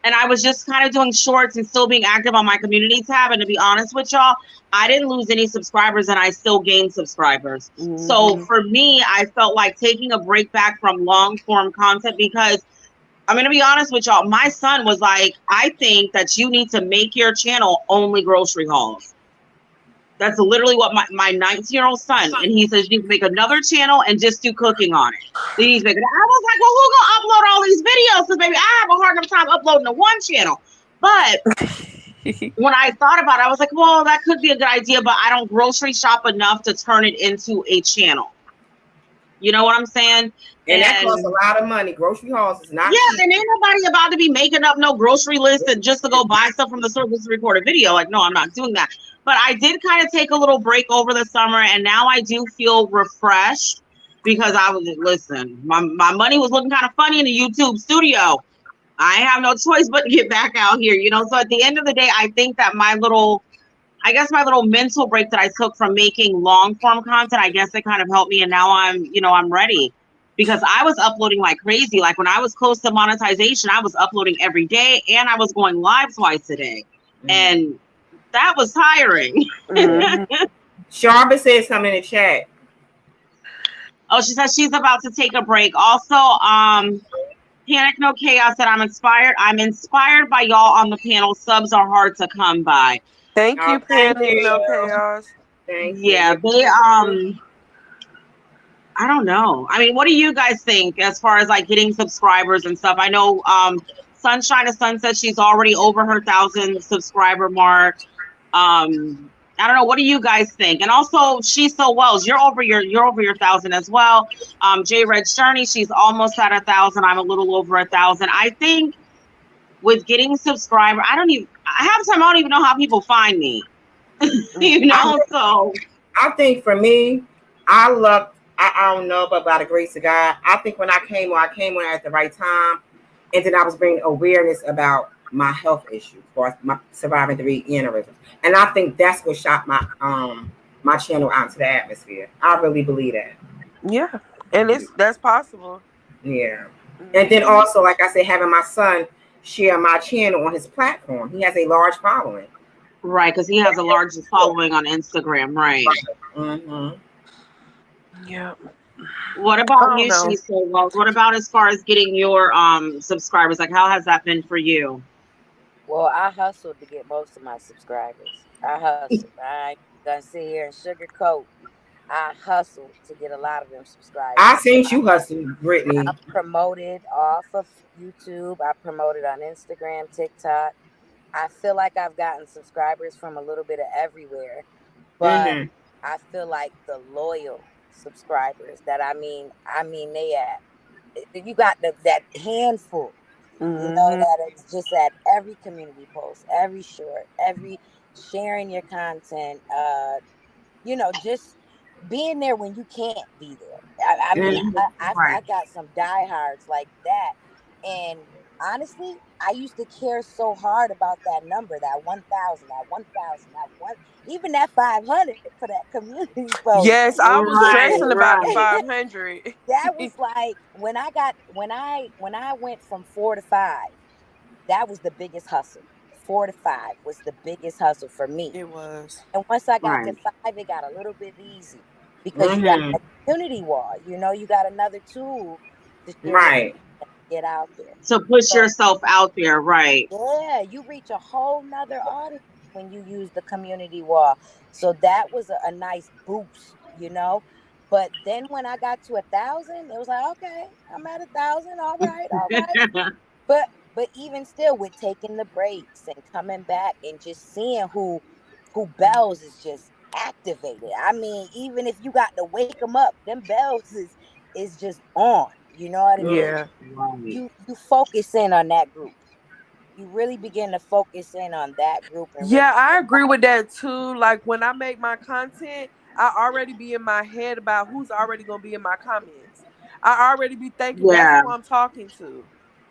And I was just kind of doing shorts and still being active on my community tab. And to be honest with y'all, I didn't lose any subscribers and I still gained subscribers. So for me, I felt like taking a break back from long form content because I'm going to be honest with y'all. My son was like, I think that you need to make your channel only grocery hauls. That's literally what my 19-year-old son, and he says you can make another channel and just do cooking on it. Then he's making. I was like, well, who's gonna upload all these videos? Because maybe I have a hard enough time uploading to one channel. But when I thought about it, I was like, well, that could be a good idea, but I don't grocery shop enough to turn it into a channel. You know what I'm saying? And that costs a lot of money. Grocery hauls is not. Yeah, and ain't nobody about to be making up no grocery list and just to go buy stuff from the store just to record a video. Like, no, I'm not doing that. But I did kind of take a little break over the summer, and now I do feel refreshed because I was, listen, my money was looking kind of funny in the YouTube studio. I have no choice but to get back out here, you know? So at the end of the day, I think that my little mental break that I took from making long form content, I guess it kind of helped me. And now I'm ready because I was uploading like crazy. Like when I was close to monetization, I was uploading every day and I was going live twice a day. And that was tiring. Sharba said something in the chat. Oh, she says she's about to take a break. Also, Panic No Chaos said I'm inspired by y'all on the panel. Subs are hard to come by. Thank you, Panic No Chaos. Thank you. They I don't know. I mean, what do you guys think as far as like getting subscribers and stuff? I know Sunshine of Sun says she's already over her 1,000 subscriber mark. I don't know. What do you guys think? And also, She's So Wells, you're over your 1,000 as well. J Red's Journey, she's almost at 1,000. I'm a little over 1,000. I think with getting subscribers, I half the time I don't even know how people find me. You know, so I think for me, I don't know, but by the grace of God, I think when I came on at the right time, and then I was bringing awareness about my health issues, or my surviving 3 aneurysms. And I think that's what shot my channel out to the atmosphere. I really believe that. Yeah, and that's possible. Yeah. And then Mm-hmm. also, like I said, having my son share my channel on his platform. He has a large following. Right, because he has a large following on Instagram, right? Mm-hmm. Yeah. What I about don't you, know. Shisa? Well, what about as far as getting your subscribers? Like, how has that been for you? Well, I hustled to get most of my subscribers. I hustled. I ain't gonna sit here and sugarcoat. I hustled to get a lot of them I subscribers. seen you hustle, I Brittany. promoted off of YouTube. I promoted on Instagram, TikTok. I feel like I've gotten subscribers from a little bit of everywhere, but Mm-hmm. I feel like the loyal subscribers that I mean they at you got that handful, Mm-hmm. that is just at every community post, every short, every sharing your content, just being there when you can't be there. I mean, Mm-hmm. I Right. got some diehards like that, and honestly, I used to care so hard about that number, that 1,000, that 1,000, that one, even that 500 for that community post. Yes, I was Right, stressing about the right. 500. That was like when I went from 4 to 5. That was the biggest hustle. 4 to 5 was the biggest hustle for me. It was. And once I got to Right. 5, it got a little bit easy because you got Mm-hmm. a community wall. You got another tool to share your Right. get out there. So push So yourself out there, right? yeah, you reach a whole nother audience when you use the community wall. So that was a nice boost. But then when I got to 1,000, it was like, okay, I'm at 1,000. All right. But even still, with taking the breaks and coming back and just seeing who bells is just activated. I mean, even if you got to wake them up, them bells is just on. You know what I mean? Yeah. Right. You focus in on that group. You really begin to focus in on that group and really Yeah, I agree with that too. Like when I make my content, I already be in my head about who's already gonna be in my comments. I already be thinking that's Yeah, who I'm talking to.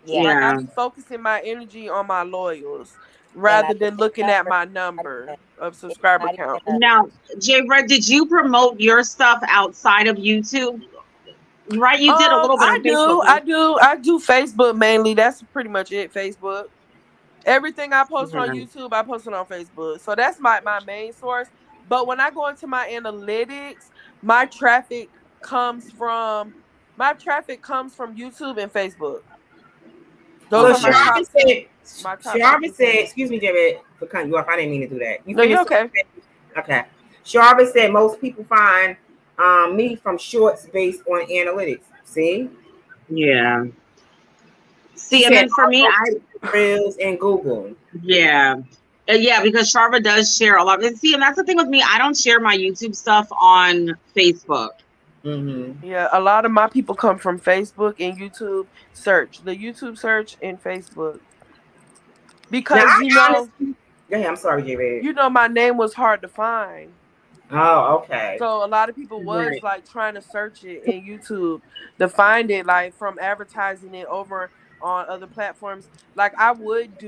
yeah. Like I yeah. be focusing my energy on my loyals And rather I think than the looking at number my not number even of it's subscriber not count. even a Now, J Red, did you promote your stuff outside of YouTube? Right, you did a little bit I on Facebook, do, huh? I do, I do Facebook mainly. That's pretty much it. Facebook. Everything I post on Yeah. YouTube, I post it on Facebook. So that's my main source. But when I go into my analytics, my traffic comes from YouTube and Facebook. Those So are my Okay. top two my top two Sharva said, channels. excuse me, Jared, for cutting you off. I didn't mean to do that. You No, you're finished okay. saying that? Okay. Sharva said most people find me from shorts based on analytics. See? Yeah. She See, and said then for me, also Reels and Google. yeah. Yeah, because Sharva does share a lot. And see, and that's the thing with me. I don't share my YouTube stuff on Facebook. Mm-hmm. Yeah, a lot of my people come from Facebook and YouTube search. The YouTube search and Facebook. Now, Because I honestly, go ahead. I'm sorry, Jared. my name was hard to find. Oh, okay. So a lot of people was Right. like trying to search it in YouTube to find it, like from advertising it over on other platforms. Like I would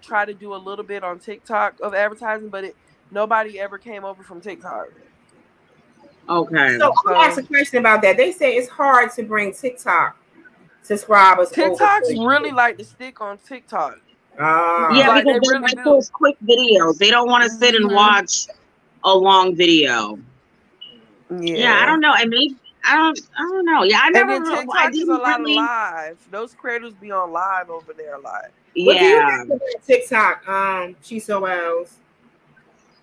try to do a little bit on TikTok of advertising, but nobody ever came over from TikTok. Okay. So I'm gonna ask So a question about that. They say it's hard to bring TikTok subscribers over TikToks to really you. like to stick on TikTok. Yeah, Ah, Like because they they really like do. those quick videos. They don't want to sit and Hmm. watch a long video. Yeah, I Yeah. don't know. And maybe I don't know. Yeah, And then I TikTok is a didn't lot of really. live. Those creators be on live over there a lot. what do you Yeah. think about TikTok? She so wells.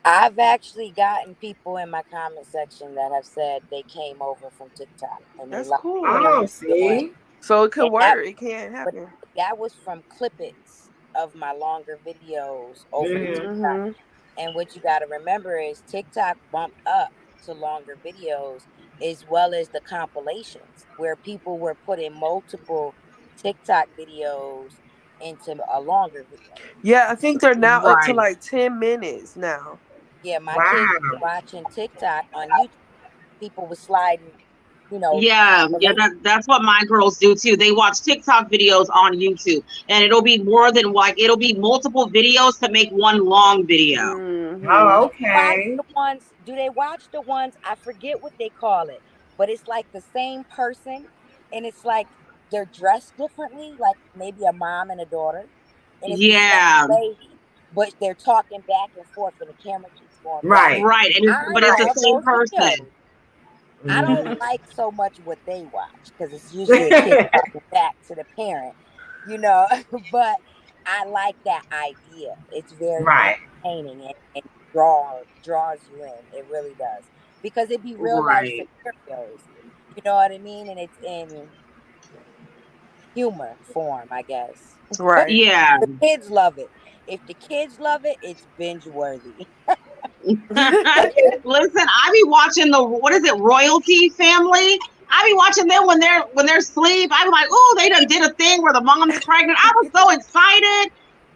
I've actually gotten people in my comment section that have said they came over from TikTok and they That's like cool. what I'm Oh, doing. see. So it could And that work. It can but happen. that was from clippets of my longer videos over to Mm-hmm. TikTok. Hmm. And what you got to remember is TikTok bumped up to longer videos as well as the compilations where people were putting multiple TikTok videos into a longer video. Yeah, I think they're now up to Right. like 10 minutes now. Yeah, my kids Wow. watching TikTok on YouTube. People were sliding Yeah, that's what my girls do too. They watch TikTok videos on YouTube, and it'll be more than it'll be multiple videos to make one long video. Oh, okay. Do they watch the ones? I forget what they call it, but it's like the same person, and it's like they're dressed differently, like maybe a mom and a daughter, and it's the same lady, but they're talking back and forth, and the camera keeps going back. Right, but it's the same person. I don't like so much what they watch because it's usually a kid talking back to the parent, but I like that idea. It's very entertaining and draws you in. It really does, because it be real life scenarios. You know what I mean? And it's in humor form, I guess. Right. Yeah. The kids love it. If the kids love it, it's binge worthy. Listen, I be watching what is it, Royalty Family? I be watching them when they're asleep. I'm like, oh, they done did a thing where the mom's pregnant. I was so excited.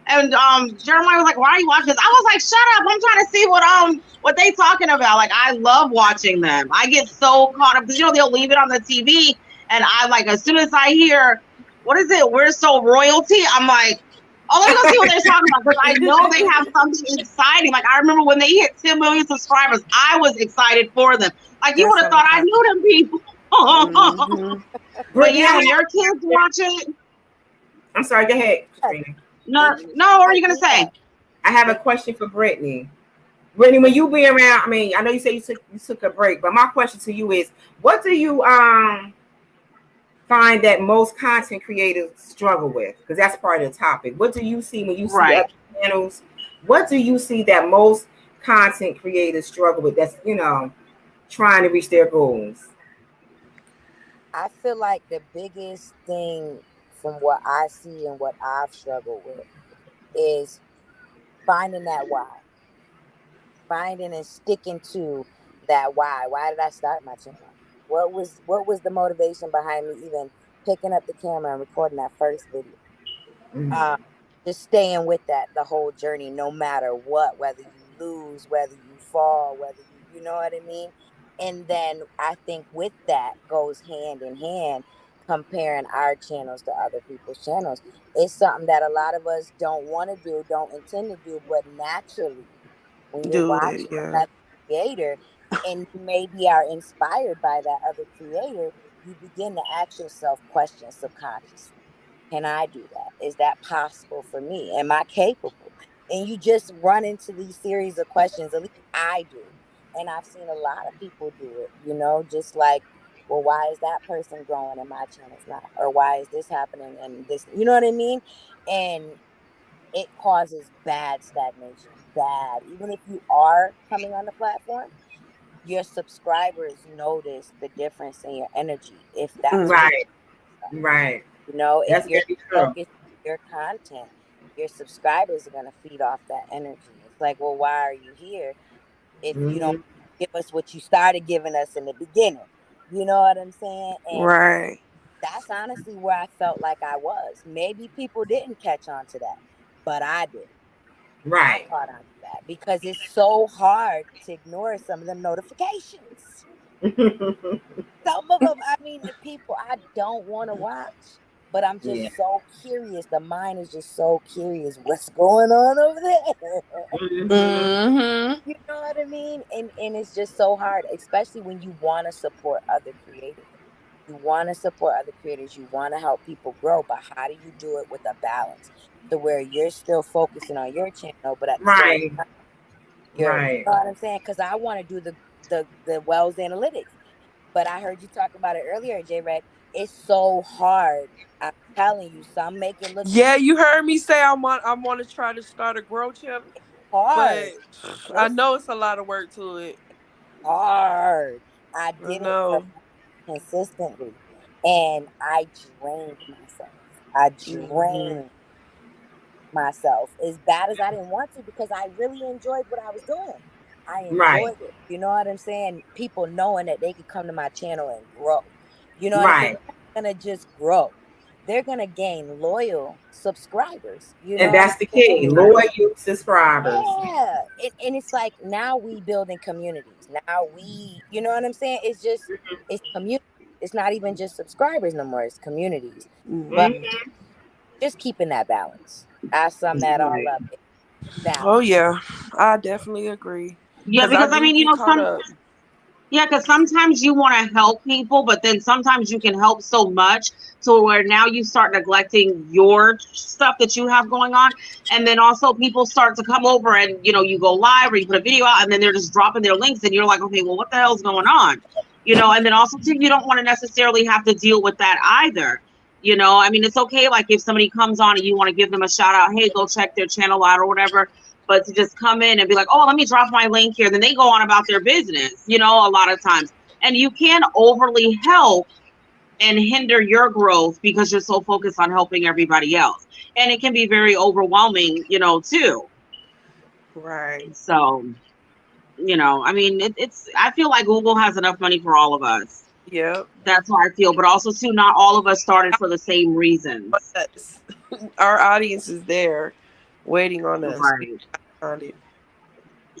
And Jeremiah was like, why are you watching this? I was like, shut up. I'm trying to see what they talking about. Like, I love watching them. I get so caught up because they'll leave it on the TV, and I like, as soon as I hear, what is it? We're so royalty. I'm like, oh, let me go see what they're talking about, because I know they have something exciting. Like, I remember when they hit 10 million subscribers, I was excited for them. Like, you would have thought I knew them people. But yeah, when your kids watch it. I'm sorry, go ahead, Katrina. No, what are you going to say? I have a question for Brittany. Brittany, when you be around, I mean, I know you say you took a break, but my question to you is, what do you find that most content creators struggle with? Because that's part of the topic. What do you see when you see other channels? What do you see that most content creators struggle with that's, trying to reach their goals? I feel like the biggest thing from what I see and what I've struggled with is finding that why. Finding and sticking to that why. Why did I start my channel? What was the motivation behind me even picking up the camera and recording that first video? Just staying with that the whole journey, no matter what, whether you lose, whether you fall, whether you know what I mean? And then I think with that goes hand in hand, comparing our channels to other people's channels. It's something that a lot of us don't want to do, don't intend to do, but naturally, when you're watching another creator and you maybe are inspired by that other creator, you begin to ask yourself questions subconsciously. Can I do that? Is that possible for me? Am I capable? And you just run into these series of questions. At least I do. And I've seen a lot of people do it, just like, well, why is that person growing and my channel's not? Or why is this happening and this, you know what I mean? And it causes bad stagnation. Bad. Even if you are coming on the platform, your subscribers notice the difference in your energy. If that's right. If you're focused on your content, your subscribers are going to feed off that energy. It's like, well, why are you here if you don't give us what you started giving us in the beginning? You know what I'm saying? And that's honestly where I felt like I was. Maybe people didn't catch on to that, but I did. I caught on to that because it's so hard to ignore some of them notifications. Some of them, I mean, people I don't want to watch, but I'm just so curious. The mind is just so curious. What's going on over there? You know what I mean? And it's just so hard, especially when you want to support other creators. You want to support other creators. You want to help people grow, but how do you do it with a balance to where you're still focusing on your channel, but at the same time, you know what I'm saying? Because I want to do the Wells Analytics. But I heard you talk about it earlier, J Red. It's so hard. I'm telling you, some make it look easy. You heard me say I want to try to start a grow channel. Hard. But I know it's a lot of work to it. Hard. I did it consistently, and I drained myself. I drained myself as bad as I didn't want to, because I really enjoyed what I was doing. I enjoyed it. You know what I'm saying? People knowing that they could come to my channel and grow. You know what I'm saying? They're not gonna just grow. They're gonna gain loyal subscribers. And that's the key. Loyal subscribers. Yeah. And it's like, now we building communities. Now we, you know what I'm saying? It's just it's community. it's not even just subscribers no more, it's communities. Mm-hmm. But just keeping that balance. I sum that all up. Balance. Oh yeah, I definitely agree. Yeah, because I do mean, get caught up. Yeah, because sometimes you want to help people, but then sometimes you can help so much to where now you start neglecting your stuff that you have going on. And then also people start to come over and, you go live or you put a video out and then they're just dropping their links and you're like, okay, well, what the hell's going on? And then also too, you don't want to necessarily have to deal with that either. I mean, it's okay. Like if somebody comes on and you want to give them a shout out, hey, go check their channel out or whatever. But to just come in and be like, oh, let me drop my link here. Then they go on about their business, a lot of times. And you can overly help and hinder your growth because you're so focused on helping everybody else. And it can be very overwhelming, too. Right. So, I mean, I feel like Google has enough money for all of us. Yep. That's how I feel. But also, too, not all of us started for the same reasons. Our audience is there waiting on us. Right.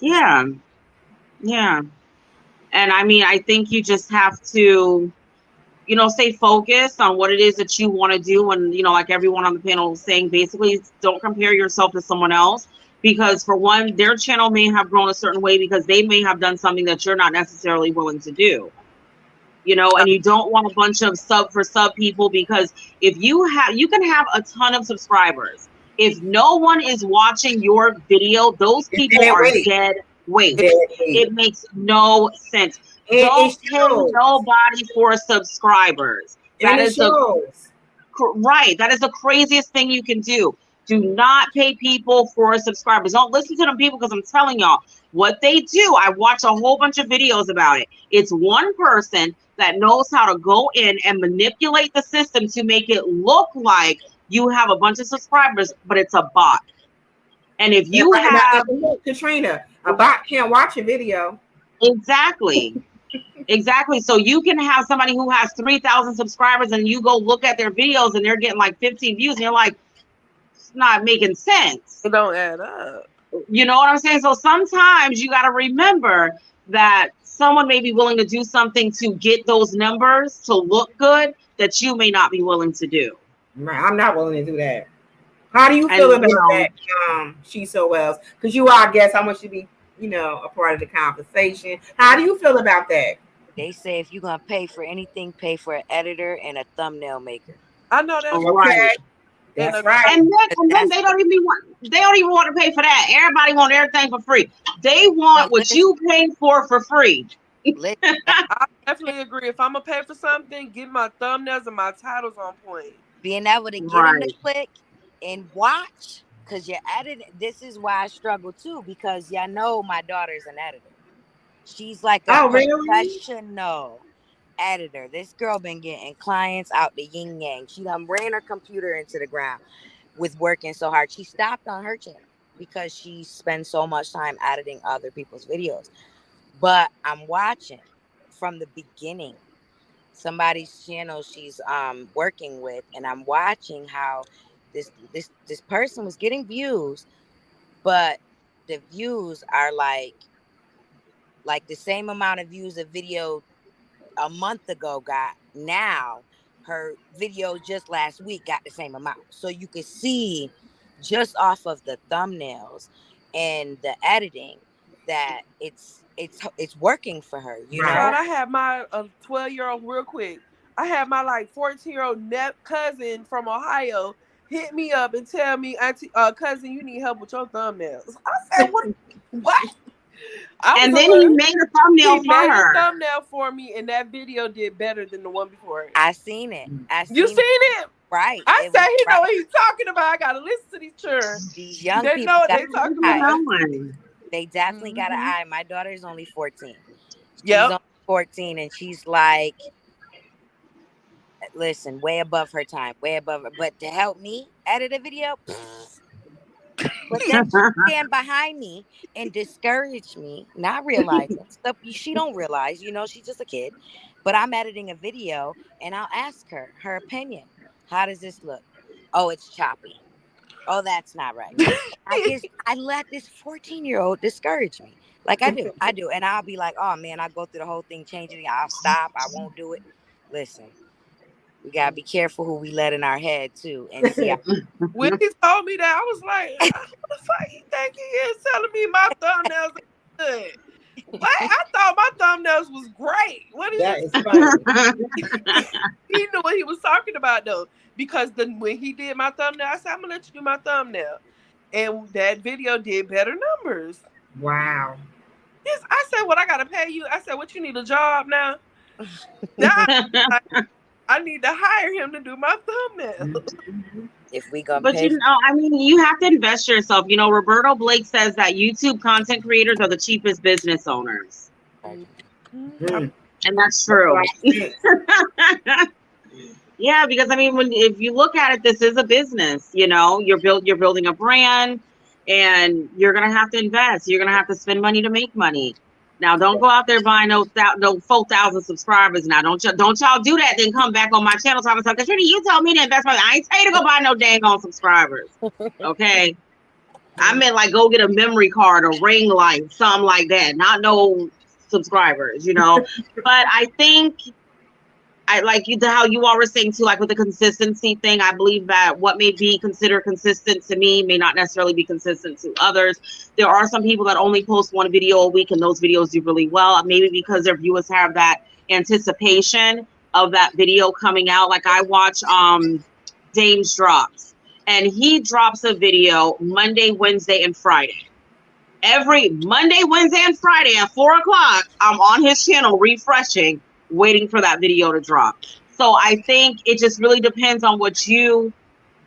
Yeah. Yeah. And I mean, I think you just have to, stay focused on what it is that you want to do. And, like everyone on the panel was saying, basically, don't compare yourself to someone else. Because for one, their channel may have grown a certain way because they may have done something that you're not necessarily willing to do. And you don't want a bunch of sub for sub people because if you can have a ton of subscribers. If no one is watching your video, those people are dead weight. It makes no sense. Don't pay nobody for subscribers. That is right. That is the craziest thing you can do. Do not pay people for subscribers. Don't listen to them people because I'm telling y'all what they do. I watch a whole bunch of videos about it. It's one person that knows how to go in and manipulate the system to make it look like you have a bunch of subscribers, but it's a bot. And if you have Katrina, a bot can't watch a video. Exactly. Exactly. So you can have somebody who has 3,000 subscribers and you go look at their videos and they're getting like 15 views and you're like, it's not making sense. It don't add up. You know what I'm saying? So sometimes you got to remember that someone may be willing to do something to get those numbers to look good that you may not be willing to do. Right. I'm not willing to do that. How do you feel about that, She's So Wells? Because you are, I guess, I want you to be, a part of the conversation. How do you feel about that? They say if you're going to pay for anything, pay for an editor and a thumbnail maker. I know that's right. That's right. And then they don't even want to pay for that. Everybody want everything for free. They want what you pay for free. I definitely agree. If I'm gonna pay for something, get my thumbnails and my titles on point. Being able to get them to click and watch, because you're editing. This is why I struggle too, because y'all know my daughter's an editor. She's like a professional editor. This girl been getting clients out the yin yang. She done ran her computer into the ground with working so hard. She stopped on her channel because she spends so much time editing other people's videos. But I'm watching from the beginning somebody's channel she's working with, and I'm watching how this person was getting views, but the views are like the same amount of views a video a month ago got. Now her video just last week got the same amount. So you could see just off of the thumbnails and the editing that it's working for her, you know. I had my 12-year-old real quick. I had my like 14-year-old cousin from Ohio hit me up and tell me, Auntie, cousin, you need help with your thumbnails. I said, what? And then he made a thumbnail for her. A thumbnail for me, and that video did better than the one before it. I seen it. You seen it? Right. I said he know what he's talking about. I gotta listen to these children. These young they people know what they talking about. They definitely got an eye. My daughter's only 14. She's only 14, and she's like, listen, way above her time, way above her. But to help me edit a video, but then she stand behind me and discourage me, not realizing stuff she don't realize, she's just a kid. But I'm editing a video and I'll ask her opinion. How does this look? Oh, it's choppy. Oh, that's not right. I let this 14-year-old discourage me. Like I do. And I'll be like, oh man, I'll go through the whole thing, change it. I'll stop. I won't do it. listen, we gotta be careful who we let in our head too. And see, when he told me that, I was like, "What the fuck you think he is telling me my thumbnails are good? What? I thought my thumbnails was great. What is that? Is funny. He knew what he was talking about though, because when he did my thumbnail, I said, "I'm gonna let you do my thumbnail," and that video did better numbers. Wow. Yes, I said, "What, I gotta pay you?" I said, "What, you need a job now?" I need to hire him to do my thumbnail. If we gonna But pay, I mean, you have to invest yourself. Roberto Blake says that YouTube content creators are the cheapest business owners. Mm. And that's true. Yeah, because I mean, if you look at it, this is a business. You're building a brand, and you're gonna have to invest. You're gonna have to spend money to make money. Now, don't go out there buying no 4,000 subscribers. Now, don't y'all do that? Then come back on my channel talking about, Katrina, you told me to invest money. I ain't tell you to go buy no dang on subscribers. Okay, I meant like go get a memory card or ring light, something like that. Not no subscribers, But I think I like how you all were saying too, like with the consistency thing. I believe that what may be considered consistent to me may not necessarily be consistent to others. There are some people that only post one video a week, and those videos do really well. Maybe because their viewers have that anticipation of that video coming out. Like I watch Dame's Drops, and he drops a video Monday, Wednesday, and Friday. Every Monday, Wednesday, and Friday at 4 o'clock, I'm on his channel refreshing, waiting for that video to drop. So I think it just really depends on what you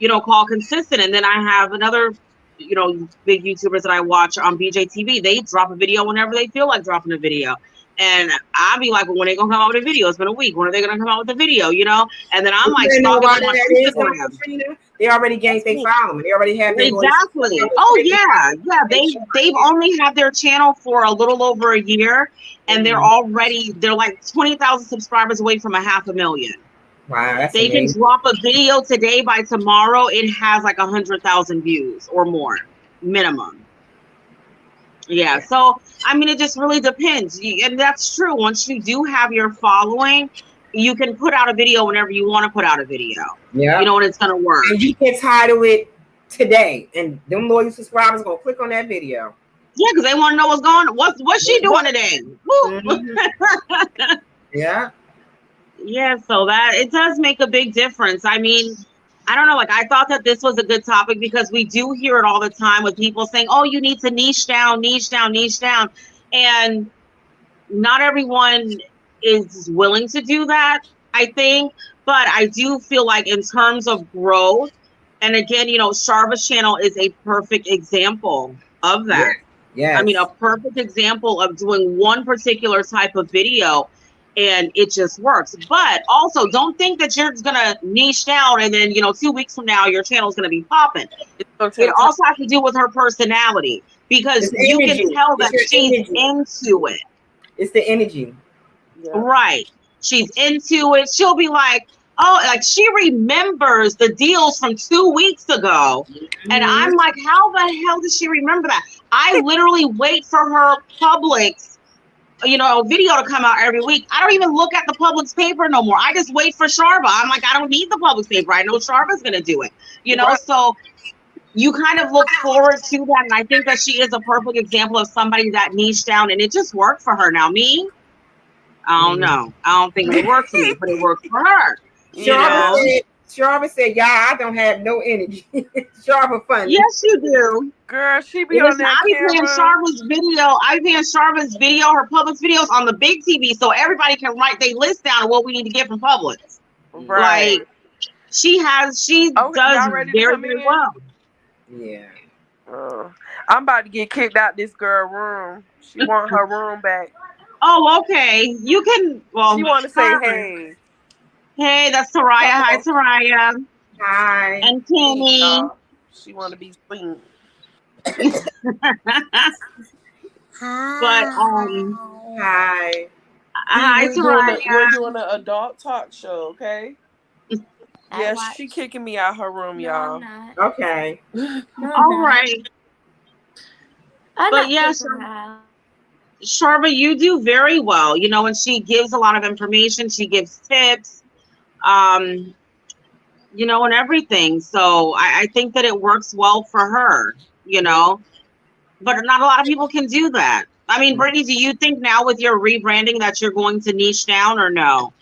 call consistent. And then I have another, big YouTubers that I watch on BJTV. They drop a video whenever they feel like dropping a video. And I'll be like, well, when are they going to come out with a video? It's been a week. When are they going to come out with a video, And then I'm like, stalking them on Instagram. They already gained their following. They already have their exactly. Oh yeah. They've only had their channel for a little over a year, and they're like 20,000 subscribers away from 500,000. Wow, that's they amazing. Can drop a video today. By tomorrow, it has like 100,000 views or more minimum. Yeah. So I mean, it just really depends, and that's true. Once you do have your following, you can put out a video whenever you want to put out a video. Yeah. And it's going to work. And you can title it today. And them loyal subscribers going to click on that video. Yeah, because they want to know what's she doing today. Mm-hmm. Yeah. Yeah, so that it does make a big difference. I mean, I don't know. Like, I thought that this was a good topic because we do hear it all the time with people saying, oh, you need to niche down. And not everyone is willing to do that, I think. But I do feel like in terms of growth, and again, Sharva's channel is a perfect example of that. Yeah. I mean, a perfect example of doing one particular type of video, and it just works. But also, don't think that you're going to niche down and then, 2 weeks from now, your channel is going to be popping. It also has to do with her personality, because you can tell that she's into it. It's the energy. Yeah. Right. She's into it. She'll be like, oh, like she remembers the deals from 2 weeks ago. Mm-hmm. And I'm like, how the hell does she remember that? I literally wait for her Publix, video to come out every week. I don't even look at the Publix paper no more. I just wait for Sharva. I'm like, I don't need the Publix paper. I know Sharva's going to do it, right. So you kind of look forward to that. And I think that she is a perfect example of somebody that niched down, and it just worked for her. Now, me, I don't know. I don't think it worked for me, but it worked for her. Sharva said, y'all, I don't have no energy. Sharva funny. Yes, you do. Girl, she be on that camera. I be playing Sharva's video, her Publix videos on the big TV, so everybody can write their list down of what we need to get from Publix. Right. Like, she does very, very well. Yeah. I'm about to get kicked out this girl room. She want her room back. Oh, okay. You can. Well, she want to say hey. Hey, that's Soraya. Hi, Soraya. Hi. And Kenny. She want to be seen. But hi. Hi, Soraya. We're doing an adult talk show, okay? Yes, she kicking me out her room, y'all. I'm not. Okay. All right. But yes. Sharva, you do very well, you know, and she gives a lot of information. She gives tips, you know, and everything. So I think that it works well for her, you know, but not a lot of people can do that. I mean, Brittany, do you think now with your rebranding that you're going to niche down or no?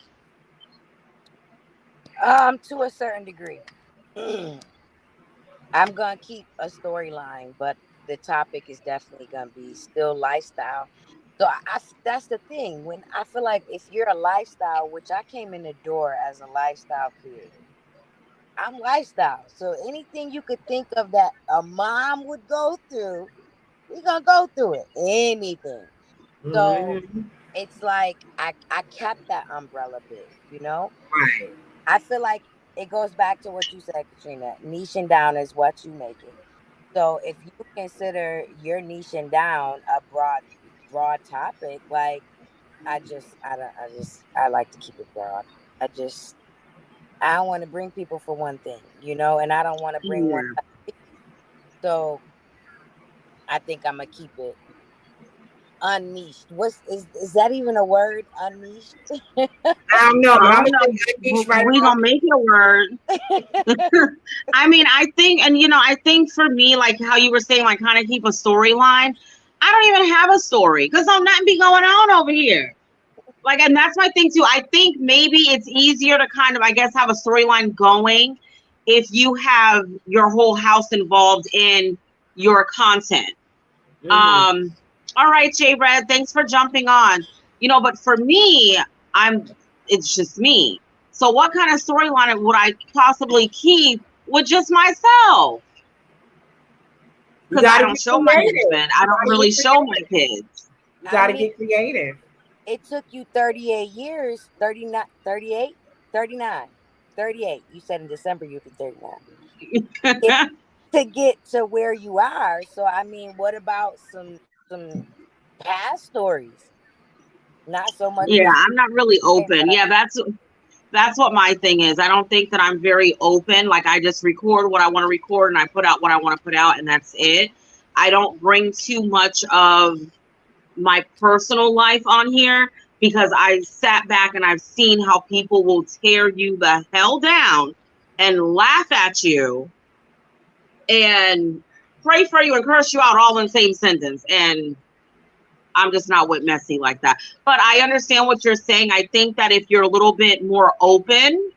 To a certain degree. I'm gonna keep a storyline, but the topic is definitely gonna be still lifestyle. So that's the thing. When I feel like if you're a lifestyle, which I came in the door as a lifestyle creator, I'm lifestyle. So anything you could think of that a mom would go through, we're gonna go through it. Anything. So it's like I kept that umbrella big, you know? Right. I feel like it goes back to what you said, Katrina. Niching down is what you make it. So if you consider your niching down a broad topic, like I like to keep it broad. I don't want to bring people for one thing, you know, and I don't want to bring one. Yeah. So I think I'm gonna keep it unniched. Is that even a word? Unniched? I don't know, but I I'm don't gonna know. right We about gonna make it a word. I mean, I think, and you know, I think for me, like how you were saying, like kind of keep a storyline. I don't even have a story because I'm nothing be going on over here. Like, and that's my thing too. I think maybe it's easier to kind of, I guess, have a storyline going if you have your whole house involved in your content. All right, Jay Red, thanks for jumping on. You know, but for me, it's just me. So what kind of storyline would I possibly keep with just myself? Because I don't show my husband. I don't really show my kids. You gotta get creative. It took you 38 years, 39, 38, 39, 38. You said in December you'd be 39. To get to where you are. So I mean, what about some past stories? Not so much. Yeah, I'm not really open. Yeah, that's what my thing is. I don't think that I'm very open. Like I just record what I want to record and I put out what I want to put out and that's it. I don't bring too much of my personal life on here because I sat back and I've seen how people will tear you the hell down and laugh at you and pray for you and curse you out all in the same sentence. And I'm just not with messy like that. But I understand what you're saying. I think that if you're a little bit more open,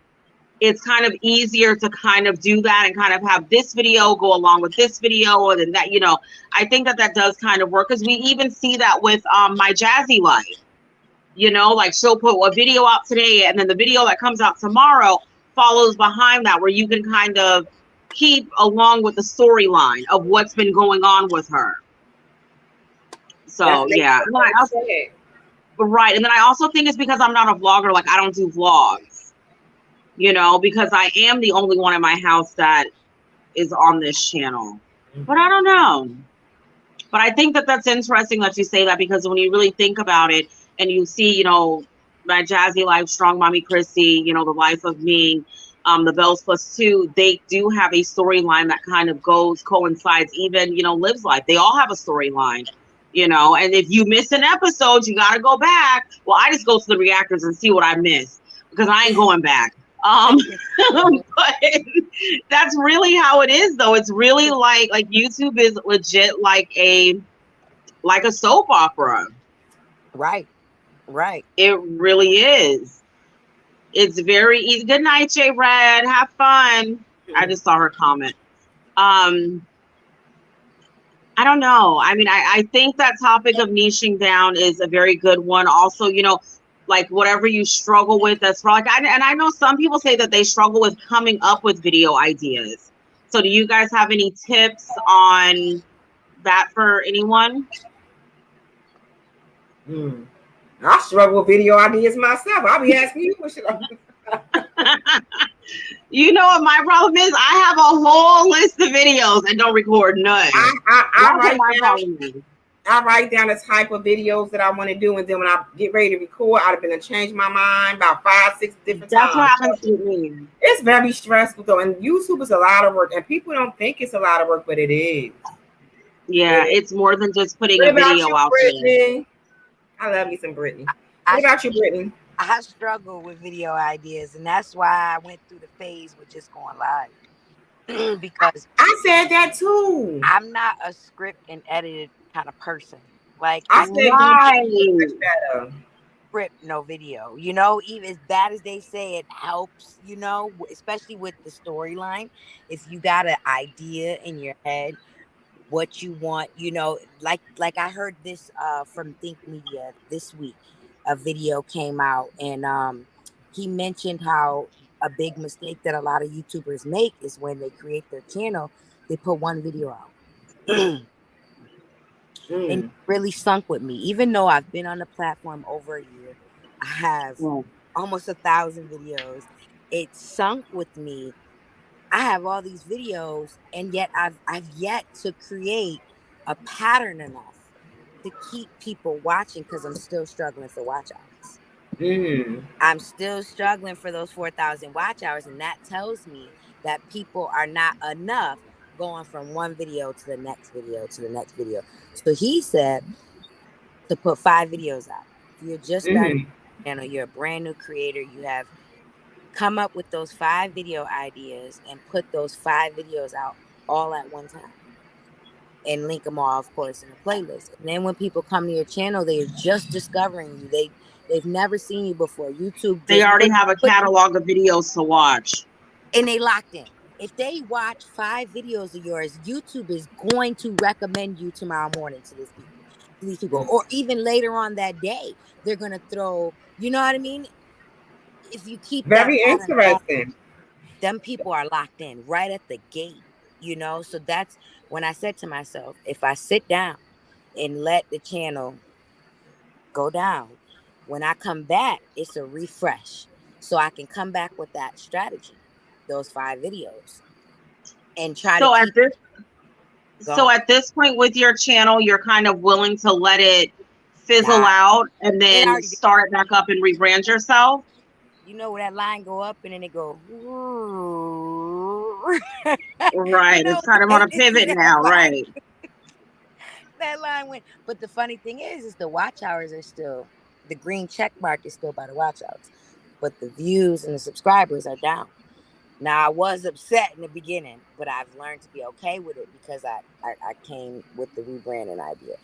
it's kind of easier to kind of do that and kind of have this video go along with this video and then that, you know, I think that that does kind of work because we even see that with my Jazzy life, you know, like she'll put a video out today and then the video that comes out tomorrow follows behind that where you can kind of keep along with the storyline of what's been going on with her. So yeah, right. And then I also think it's because I'm not a vlogger, like I don't do vlogs, you know, because I am the only one in my house that is on this channel. But I don't know. But I think that that's interesting that you say that because when you really think about it and you see, you know, my Jazzy Life, Strong Mommy Chrissy, you know, The Life of Me, the Bells Plus 2, they do have a storyline that kind of coincides, even, you know, Liv's life. They all have a storyline, you know, and if you miss an episode, you got to go back. Well, I just go to the reactors and see what I missed because I ain't going back. But that's really how it is, though. It's really like YouTube is legit like a soap opera. Right. It really is. It's very easy. Good night, J Red. Have fun. I just saw her comment. I don't know. I mean, I think that topic of niching down is a very good one. Also, you know, like whatever you struggle with, that's like, and I know some people say that they struggle with coming up with video ideas. So do you guys have any tips on that for anyone? I struggle with video ideas myself. I'll be asking you what should I You know what my problem is? I have a whole list of videos and don't record none. I write down the type of videos that I want to do, and then when I get ready to record, I've been to change my mind about 5-6 different times. That's what happens to me. It's very stressful though, and YouTube is a lot of work, and people don't think it's a lot of work, but it is. Yeah, it's more than just putting a video out there. I love me some Brittany. What about you, Brittany? I struggle with video ideas, and that's why I went through the phase with just going live. Because I said that too. I'm not a script and edited kind of person. Like I I said you much better. script, no video. You know, even as bad as they say it helps, you know, especially with the storyline. If you got an idea in your head, what you want, you know, like I heard this from Think Media this week. A video came out, and he mentioned how a big mistake that a lot of YouTubers make is when they create their channel, they put one video out. And really sunk with me. Even though I've been on the platform over a year, I have almost 1,000 videos. It sunk with me. I have all these videos, and yet I've yet to create a pattern enough to keep people watching, because I'm still struggling for watch hours. I'm still struggling for those 4,000 watch hours, and that tells me that people are not enough going from one video to the next video to the next video. So he said to put 5 videos out. If you're just starting a channel, you're a brand new creator, you have come up with those 5 video ideas and put those 5 videos out all at one time. And link them all, of course, in a playlist. And then when people come to your channel, they're just discovering you. They've never seen you before. YouTube. They already have a catalog of videos to watch. And they locked in. If they watch 5 videos of yours, YouTube is going to recommend you tomorrow morning to these people. Or even later on that day, they're going to throw, you know what I mean? If you keep very interesting, them people are locked in right at the gate, you know? So that's when I said to myself, if I sit down and let the channel go down, when I come back, it's a refresh. So I can come back with that strategy, those 5 videos, and try to keep So at this point with your channel, you're kind of willing to let it fizzle out and then start it back up and rebrand yourself? You know where that line go up and then it go right. You know, it's kind of on a pivot now, right? That line went. But the funny thing is the watch hours are still, the green check mark is still by the watch hours, but the views and the subscribers are down. Now I was upset in the beginning, but I've learned to be okay with it because I came with the rebranding idea.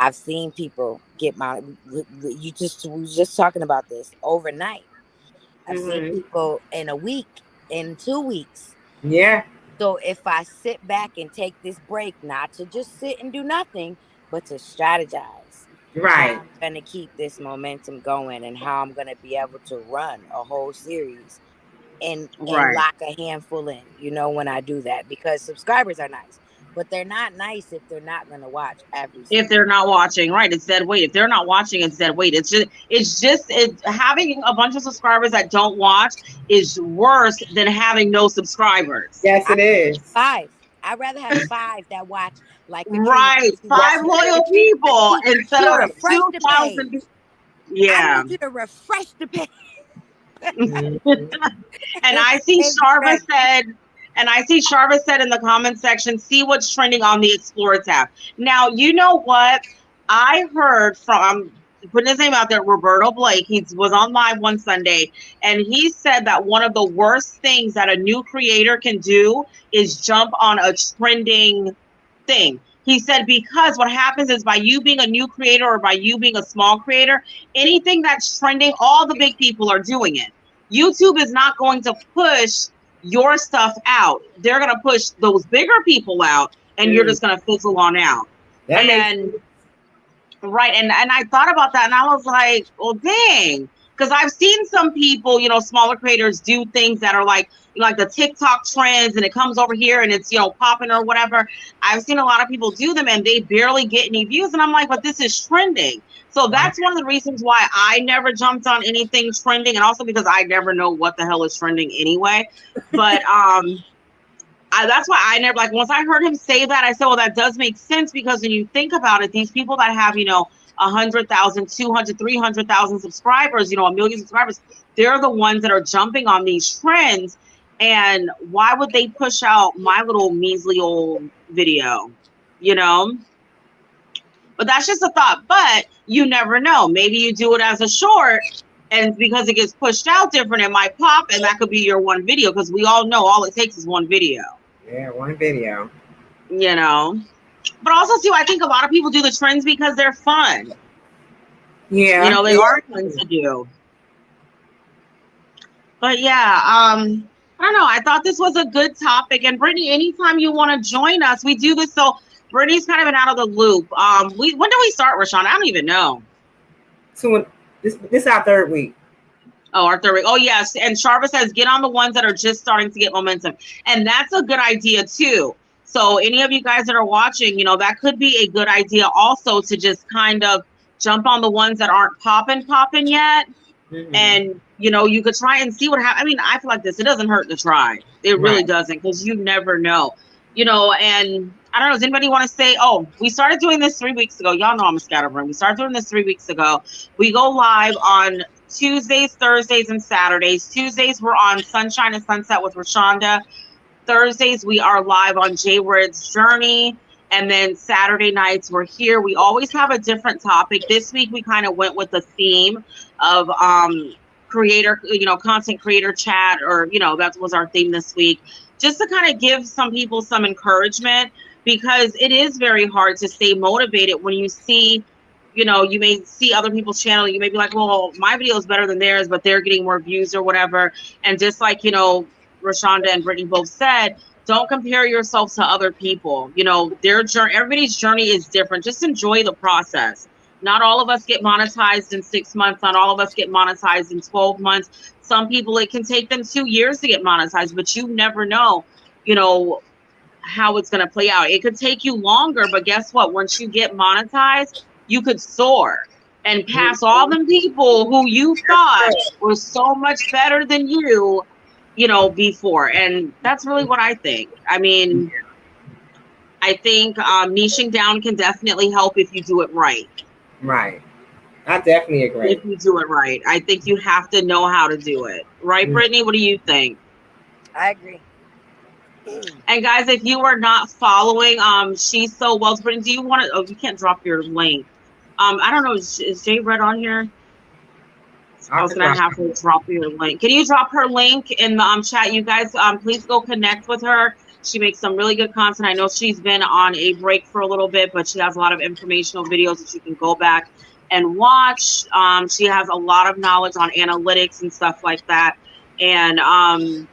I've seen people get my, we were just talking about this overnight. I've seen people in a week, in 2 weeks. Yeah. So if I sit back and take this break, not to just sit and do nothing, but to strategize. Right. How I'm going to keep this momentum going and how I'm going to be able to run a whole series and lock a handful in, you know, when I do that, because subscribers are nice, but they're not nice if they're not going to watch every. If they're not watching, right? It's dead weight. If they're not watching, it's dead weight. It's just having a bunch of subscribers that don't watch is worse than having no subscribers. Yes, it is. 5. I'd rather have 5 that watch, like right, 5 loyal people instead of 2,000. Yeah, I need you to refresh the page. And I see Sharva said in the comment section, see what's trending on the Explore tab. Now, you know what? I heard from, putting his name out there, Roberto Blake. He was on live one Sunday, and he said that one of the worst things that a new creator can do is jump on a trending thing. He said, because what happens is by you being a new creator or by you being a small creator, anything that's trending, all the big people are doing it. YouTube is not going to push your stuff out. They're going to push those bigger people out, and you're just going to fizzle on out. And I thought about that, and I was like, well, dang. Because I've seen some people, you know, smaller creators do things that are like the TikTok trends, and it comes over here and it's, you know, popping or whatever. I've seen a lot of people do them and they barely get any views. And I'm like, but this is trending. So that's one of the reasons why I never jumped on anything trending. And also because I never know what the hell is trending anyway. But that's why I never, like, once I heard him say that, I said, well, that does make sense, because when you think about it, these people that have, you know, 100,000, 200, 300,000 subscribers, you know, 1 million subscribers, they're the ones that are jumping on these trends. And why would they push out my little measly old video, you know? But that's just a thought. But you never know. Maybe you do it as a short, and because it gets pushed out different, it might pop, and that could be your one video. Because we all know all it takes is one video. Yeah, one video. You know. But also, too, I think a lot of people do the trends because they're fun. Yeah. You know, they are fun to do. But yeah, I don't know. I thought this was a good topic. And Brittany, anytime you want to join us, we do this. So Brittany's kind of been out of the loop. When did we start, Rashawn? I don't even know. So this is our third week. Oh, our third week. Oh, yes. And Sharva says, get on the ones that are just starting to get momentum. And that's a good idea, too. So any of you guys that are watching, you know, that could be a good idea also to just kind of jump on the ones that aren't popping yet. Mm-hmm. And, you know, you could try and see what happens. I mean, I feel like this. It doesn't hurt to try. It really doesn't, because you never know. You know, and I don't know. Does anybody want to say, oh, we started doing this 3 weeks ago. Y'all know I'm a scatterbrain. We started doing this 3 weeks ago. We go live on Tuesdays, Thursdays, and Saturdays. Tuesdays, we're on Sunshine and Sunset with Rashonda. Thursdays, we are live on Jay Word's Journey. And then Saturday nights, we're here. We always have a different topic. This week, we kind of went with the theme of creator, you know, content creator chat, or, you know, that was our theme this week, just to kind of give some people some encouragement, because it is very hard to stay motivated when you see, you know, you may see other people's channel. You may be like, well, my video is better than theirs, but they're getting more views or whatever. And just like, you know, Rashonda and Brittany both said, don't compare yourself to other people. You know, their journey, everybody's journey is different. Just enjoy the process. Not all of us get monetized in 6 months. Not all of us get monetized in 12 months. Some people, it can take them 2 years to get monetized, but you never know, you know, how it's going to play out. It could take you longer, but guess what? Once you get monetized, you could soar and pass all them people who you thought were so much better than you know, before. And that's really what I think. I mean, I think niching down can definitely help if you do it right. Right. I definitely agree. If you do it right. I think you have to know how to do it. Right, Brittany? What do you think? I agree. And guys, if you are not following She's So Well, Brittany, do you want to, oh, you can't drop your link. I don't know, is Jay Red on here? I was gonna have to drop your link. Can you drop her link in the chat? You guys, please go connect with her. She makes some really good content. I know she's been on a break for a little bit, but she has a lot of informational videos that you can go back and watch. She has a lot of knowledge on analytics and stuff like that. And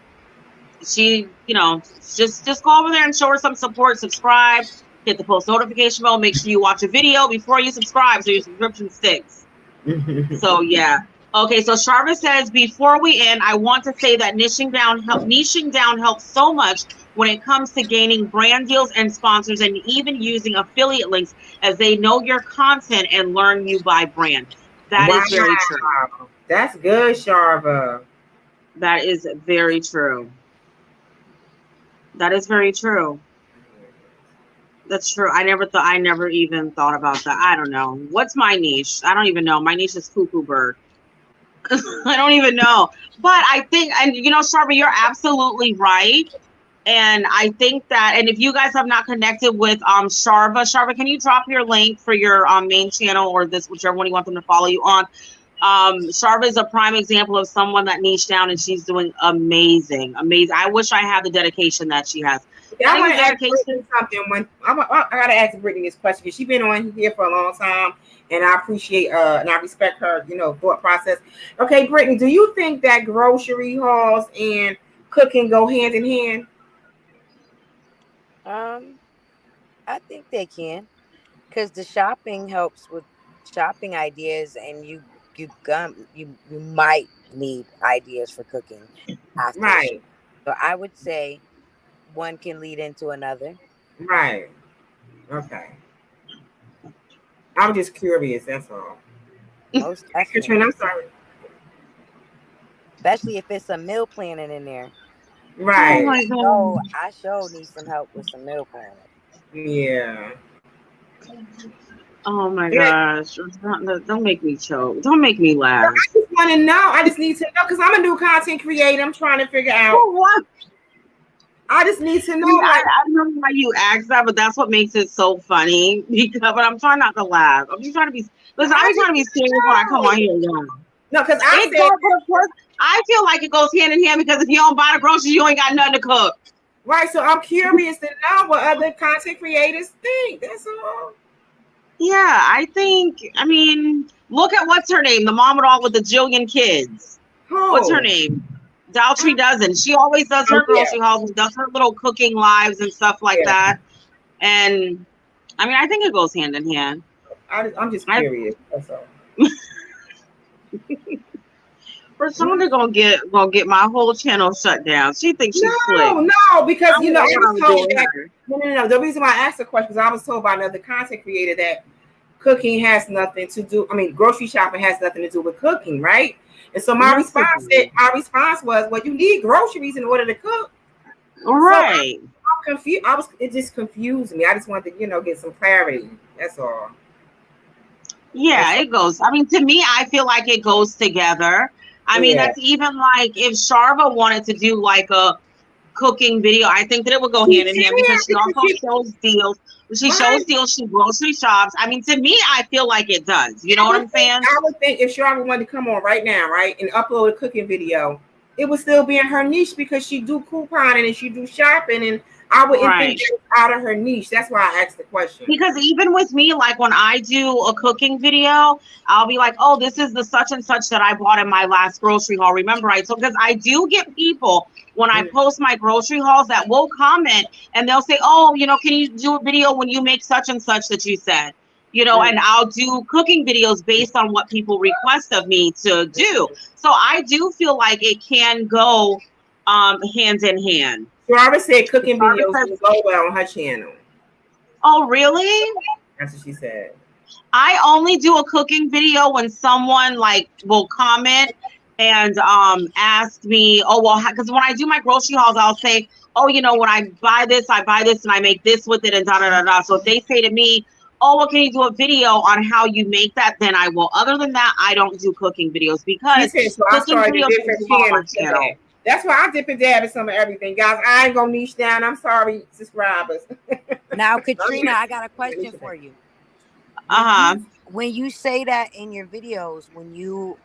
she, you know, just go over there and show her some support. Subscribe, hit the post notification bell. Make sure you watch a video before you subscribe so your subscription sticks. So yeah. Okay, so Sharva says, before we end, I want to say that niching down helps so much when it comes to gaining brand deals and sponsors, and even using affiliate links, as they know your content and learn you by brand. That is very true. That's good, Sharva. That is very true. That is very true. That's true. I never even thought about that. I don't know. What's my niche? I don't even know. My niche is cuckoo bird. I don't even know. But I think, and you know, Sharva, you're absolutely right. And I think that, and if you guys have not connected with Sharva, can you drop your link for your main channel, or this, whichever one you want them to follow you on? Sharva is a prime example of someone that niched down, and she's doing amazing. I wish I had the dedication that she has. Yeah, I want to ask Brittany something. I gotta ask Brittany this question, because she's been on here for a long time, and I appreciate and I respect her, you know, thought process. Okay, Brittany, do you think that grocery hauls and cooking go hand in hand? I think they can, because the shopping helps with shopping ideas, and you might need ideas for cooking after. Right. So I would say one can lead into another. Right. Okay. I'm just curious, that's all. Most definitely. Katrina, I'm sorry. Especially if it's some meal planning in there. Right. I sure need some help with some meal planning. Yeah. Oh my gosh. Don't make me choke. Don't make me laugh. I just want to know. I just need to know, because I'm a new content creator. I'm trying to figure out. What? I just need to know. I don't know why you asked that, but that's what makes it so funny. Because, but I'm trying not to laugh. I'm just trying to be. Listen, I be trying to be serious when I come on here, y'all. No, because I said, I feel like it goes hand in hand because if you don't buy the groceries, you ain't got nothing to cook. Right. So I'm curious to know what other content creators think. That's all. Yeah, I mean, look at what's her name, the mom with the jillion kids. Who? What's her name? Daltrey Dozen. She always does her grocery hauls and does her little cooking lives and stuff like that. And I mean, I think it goes hand in hand. I'm just curious. That's all. Rashonda gonna get my whole channel shut down. She thinks she's slick. No, because I was told that. No. The reason why I asked the question is I was told by another content creator that cooking has nothing to do. I mean, grocery shopping has nothing to do with cooking, right? And so my response was, well, you need groceries in order to cook. Right. So I'm confused. It just confused me. I just wanted to, get some clarity. That's all. Yeah, it goes. I mean, to me, I feel like it goes together. I mean, that's even like if Sharva wanted to do like a cooking video, I think that it would go hand in hand because she also shows deals. She shows deals, she grocery shops. I mean, to me, I feel like it does. You know what I'm saying? I would think if Sharva wanted to come on right now, right, and upload a cooking video, it would still be in her niche because she do couponing and she do shopping, and I would think it's out of her niche. That's why I asked the question. Because even with me, like when I do a cooking video, I'll be like, oh, this is the such and such that I bought in my last grocery haul. Remember, right? So because I do get people when I post my grocery hauls that will comment and they'll say, oh, can you do a video when you make such and such that you said? And I'll do cooking videos based on what people request of me to do. So I do feel like it can go hand in hand. Sharva said cooking videos will go well on her channel. Oh, really? That's what she said. I only do a cooking video when someone will comment and ask me, oh, well, because when I do my grocery hauls, I'll say, oh, when I buy this and I make this with it and da-da-da-da. So if they say to me, oh, well, can you do a video on how you make that? Then I will. Other than that, I don't do cooking videos because cooking videos are on channel. That's why I dip and dab in some of everything, guys. I ain't gonna niche down. I'm sorry, subscribers. Now, Katrina, I got a question for you. When you say that in your videos, when you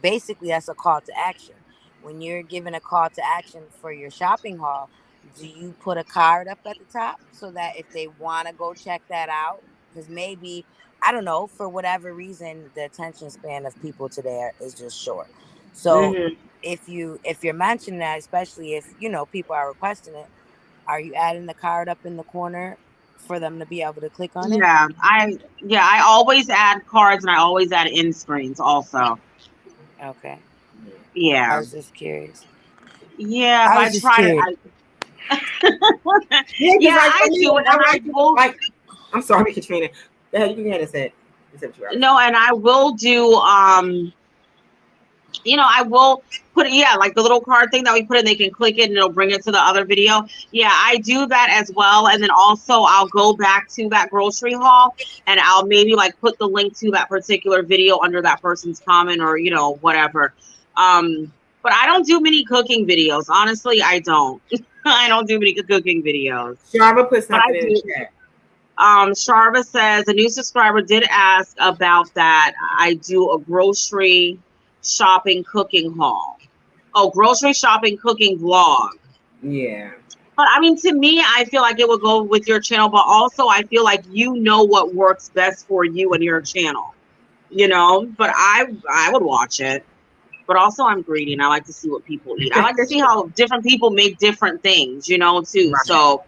basically that's a call to action. When you're giving a call to action for your shopping haul, do you put a card up at the top so that if they want to go check that out, because maybe, I don't know, for whatever reason, the attention span of people today is just short. So if you're mentioning that, especially if people are requesting it, are you adding the card up in the corner for them to be able to click on it? I always add cards and I always add end screens also. Okay. Yeah. I was just curious. Yeah, I try to. I do it. And I will. I'm sorry, Katrina. You can go ahead and say it. No, and I will do. I will put like the little card thing that we put in. They can click it and it'll bring it to the other video. Yeah, I do that as well. And then also I'll go back to that grocery haul and I'll maybe put the link to that particular video under that person's comment or whatever. But I don't do many cooking videos. Honestly, I don't. I don't do many cooking videos. Sharva put something in the chat. Sharva says a new subscriber did ask about that. I do a grocery shopping cooking haul. Oh, grocery shopping cooking vlog. Yeah. But I mean, to me, I feel like it would go with your channel, but also I feel like what works best for you and your channel. But I would watch it. But also I'm greedy and I like to see what people eat. I like to see how different people make different things, too. Right. So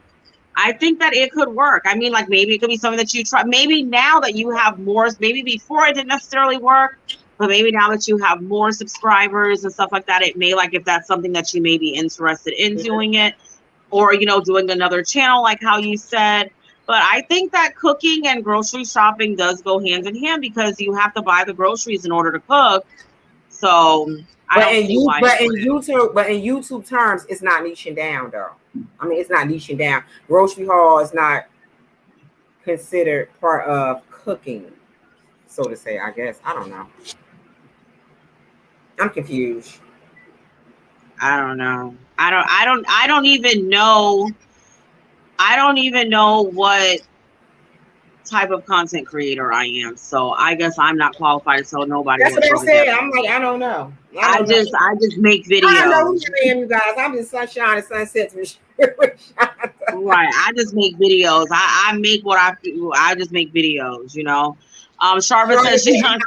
I think that it could work. I mean, maybe it could be something that you try. Maybe now that you have more, maybe before it didn't necessarily work, but maybe now that you have more subscribers and stuff like that, it may, if that's something that you may be interested in doing it or, doing another channel, like how you said. But I think that cooking and grocery shopping does go hand in hand because you have to buy the groceries in order to cook. So in YouTube terms, it's not niching down though. I mean, it's not niching down. Grocery haul is not considered part of cooking, so to say. I guess I don't know. I'm confused. I don't know. I don't even know. I don't even know what type of content creator I am. So I guess I'm not qualified to tell nobody That's what what to I do. said. I'm like, I don't know. I just make videos. I don't know who I am, you guys. I'm just sunshine and sunsets with Right. I just make videos. I make what I do. I just make videos, you know. Sharva says she's not.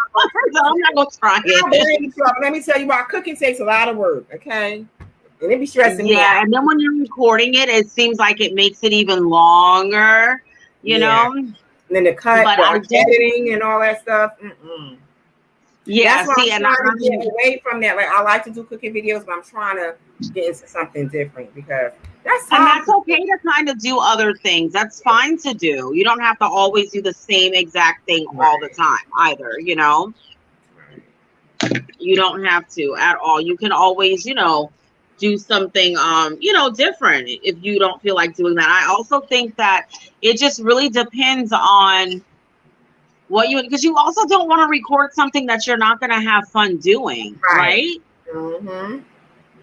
So I'm not gonna try it. Let me tell you, my cooking takes a lot of work. Okay. And it be stressing me out. Yeah, and then when you're recording it, it seems like it makes it even longer, you know. And then the cut, the editing, and all that stuff. Yeah, that's why I'm trying to get away from that. Like, I like to do cooking videos, but I'm trying to get into something different because that's okay to kind of do other things. That's fine to do. You don't have to always do the same exact thing all the time either, you know. You don't have to at all. You can always, you know, do something you know, different if you don't feel like doing that. I also think that it just really depends on what you, because you also don't want to record something that you're not going to have fun doing, right?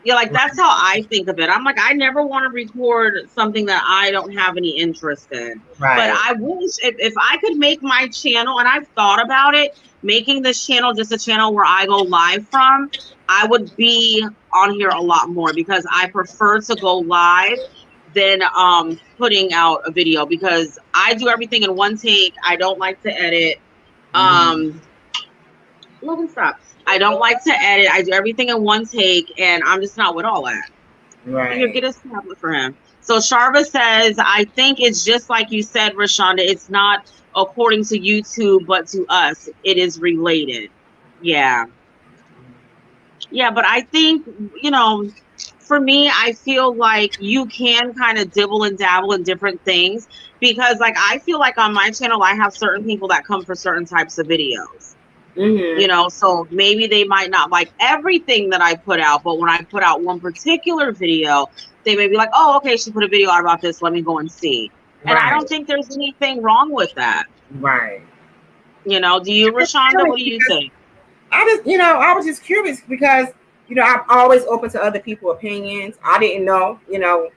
Yeah, like that's how I think of it. I'm like, I never want to record something that I don't have any interest in. But I wish if I could make my channel, and I've thought about it, making this channel just a channel where I go live from, I would be on here a lot more because I prefer to go live than putting out a video because I do everything in one take. I don't like to edit. Logan, stop. I don't like to edit. I do everything in one take, and I'm just not with all that. Here, get a tablet for him. So Sharva says, I think it's just like you said, Rashonda. It's not according to YouTube, but to us, it is related. Yeah. Yeah, but I think, you know, for me, I feel like you can kind of dibble and dabble in different things because, like, I feel like on my channel, I have certain people that come for certain types of videos. You know, so maybe they might not like everything that I put out, but when I put out one particular video, they may be like, oh, okay, she put a video out about this. Let me go and see. And I don't think there's anything wrong with that. You know, do you, Rashonda, what do you think? I was just curious because, you know, I'm always open to other people's opinions. I didn't know, you know,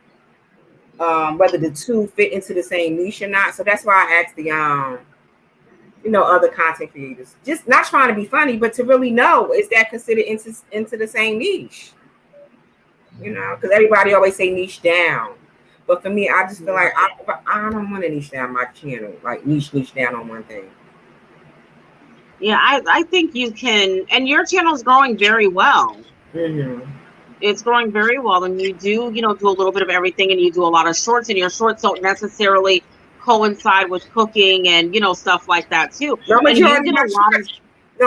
whether the two fit into the same niche or not. So that's why I asked the, you know, other content creators, just not trying to be funny, but to really know, is that considered into the same niche? You know, because everybody always say niche down. But for me, I just feel like I don't want to niche down my channel, like niche down on one thing. Yeah, I think you can, and your channel is growing very well. It's growing very well, and you do, you know, do a little bit of everything, and you do a lot of shorts, and your shorts don't necessarily coincide with cooking and, you know, stuff like that too. The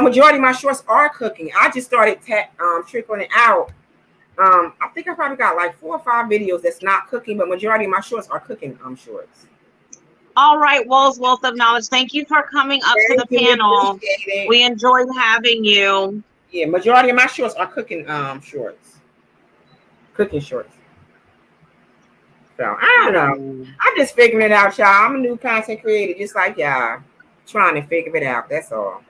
majority of my shorts are cooking. I just started trickling it out. I think I probably got like 4 or 5 videos that's not cooking, but majority of my shorts are cooking shorts. All right, Will's Wealth of Knowledge. Thank you for coming up to the panel. We enjoyed having you. Yeah, majority of my shorts are cooking shorts. Cooking shorts. So I don't know. I'm just figuring it out, y'all. I'm a new content creator, just like y'all, trying to figure it out. That's all.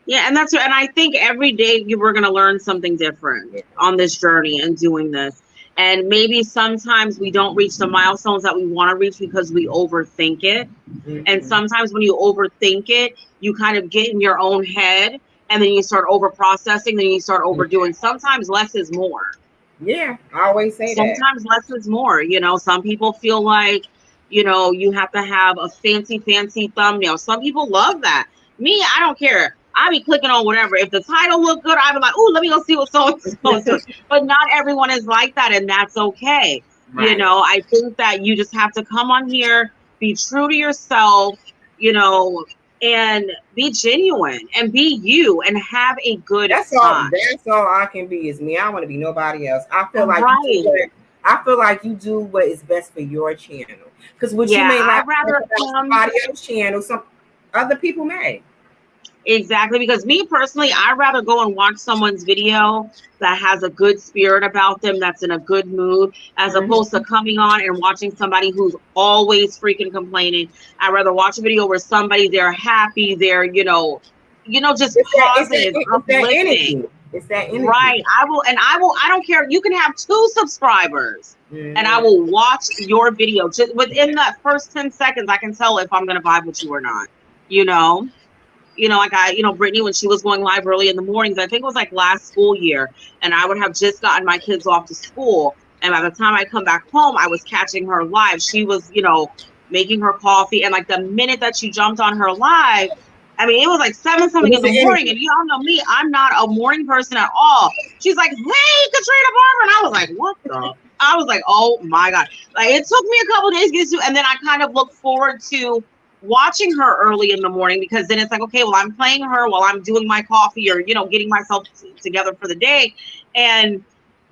Yeah, and I think every day we're gonna learn something different on this journey and doing this. And maybe sometimes we don't reach the milestones that we want to reach because we overthink it. And sometimes when you overthink it, you kind of get in your own head, and then you start over processing, then you start overdoing. Sometimes less is more. Yeah, I always say that. Sometimes less is more. You know, some people feel like, you know, you have to have a fancy thumbnail. Some people love that. Me, I don't care. I be clicking on whatever. If the title look good, I be like, oh, let me go see what so-and-so doing. But not everyone is like that, and that's okay. You know, I think that you just have to come on here, be true to yourself, you know, and be genuine and be you and have a good time. That's all I can be is me. I don't want to be nobody else. I feel like you do what is best for your channel. Because what you may like about somebody else's channel, some other people may. Exactly, because me personally, I'd rather go and watch someone's video that has a good spirit about them, that's in a good mood, as opposed to coming on and watching somebody who's always freaking complaining. I'd rather watch a video where somebody, they're happy, they're, you know, just positive, uplifting. It's that energy. Right. I don't care. You can have 2 subscribers and I will watch your video. Just within that first 10 seconds, I can tell if I'm going to vibe with you or not. You know, like Brittany, when she was going live early in the mornings, I think it was like last school year, and I would have just gotten my kids off to school. And by the time I come back home, I was catching her live. She was, making her coffee. And like the minute that she jumped on her live, I mean, it was like 7 something in the morning. And y'all know me, I'm not a morning person at all. She's like, hey, Katrina Barber. And I was like, what the? I was like, oh my God. Like, it took me a couple of days to get to, and then I kind of look forward to watching her early in the morning, because then it's like, okay, well, I'm playing her while I'm doing my coffee or, getting myself together for the day. And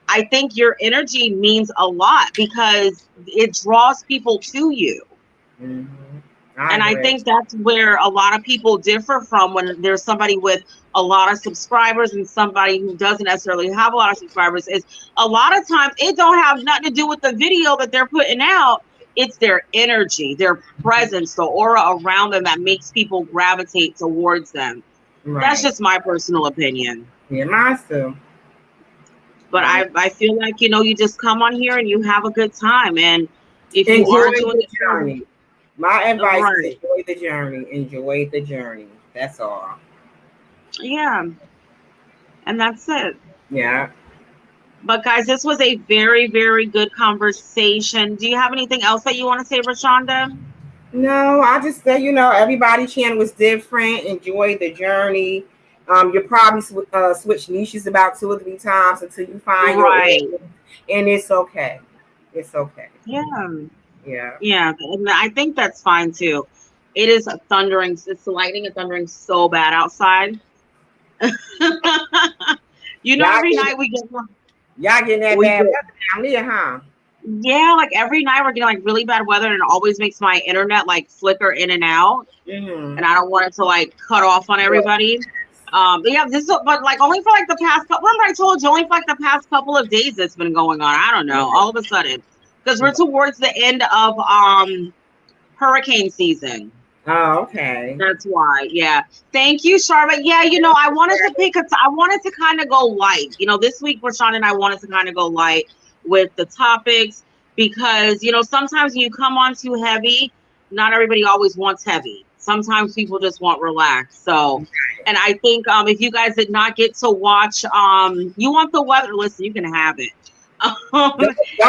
I think your energy means a lot because it draws people to you. Mm-hmm. And I think that's where a lot of people differ from when there's somebody with a lot of subscribers and somebody who doesn't necessarily have a lot of subscribers. Is a lot of times it don't have nothing to do with the video that they're putting out. It's their energy, their presence, the aura around them that makes people gravitate towards them. Right. That's just my personal opinion. Yeah, mine too. But I feel like, you just come on here and you have a good time. And if you are doing the journey. My advice is enjoy the journey. Enjoy the journey. That's all. Yeah. And that's it. Yeah. But guys, this was a very, very good conversation. Do you have anything else that you want to say, Rashonda? No, I just say, everybody's channel was different. Enjoy the journey. You'll probably switch niches about 2 or 3 times until you find your area, and it's okay. It's okay. Yeah. Yeah. Yeah. And I think that's fine too. It is thundering. It's lightning and thundering so bad outside. Every night we get one. Y'all getting that bad weather down there, huh? Yeah, like every night we're getting like really bad weather, and it always makes my internet like flicker in and out. Mm-hmm. And I don't want it to like cut off on everybody. But yeah, but like only for like the past couple. Remember I told you only for like the past couple of days it's been going on. I don't know. All of a sudden, because we're towards the end of hurricane season. Oh, okay. That's why. Yeah. Thank you, Charlotte. Yeah, I wanted to kind of go light. This week Rashawn and I wanted to kind of go light with the topics because, sometimes when you come on too heavy, not everybody always wants heavy. Sometimes people just want relaxed. So, and I think if you guys did not get to watch, you want the weather, listen, you can have it. Don't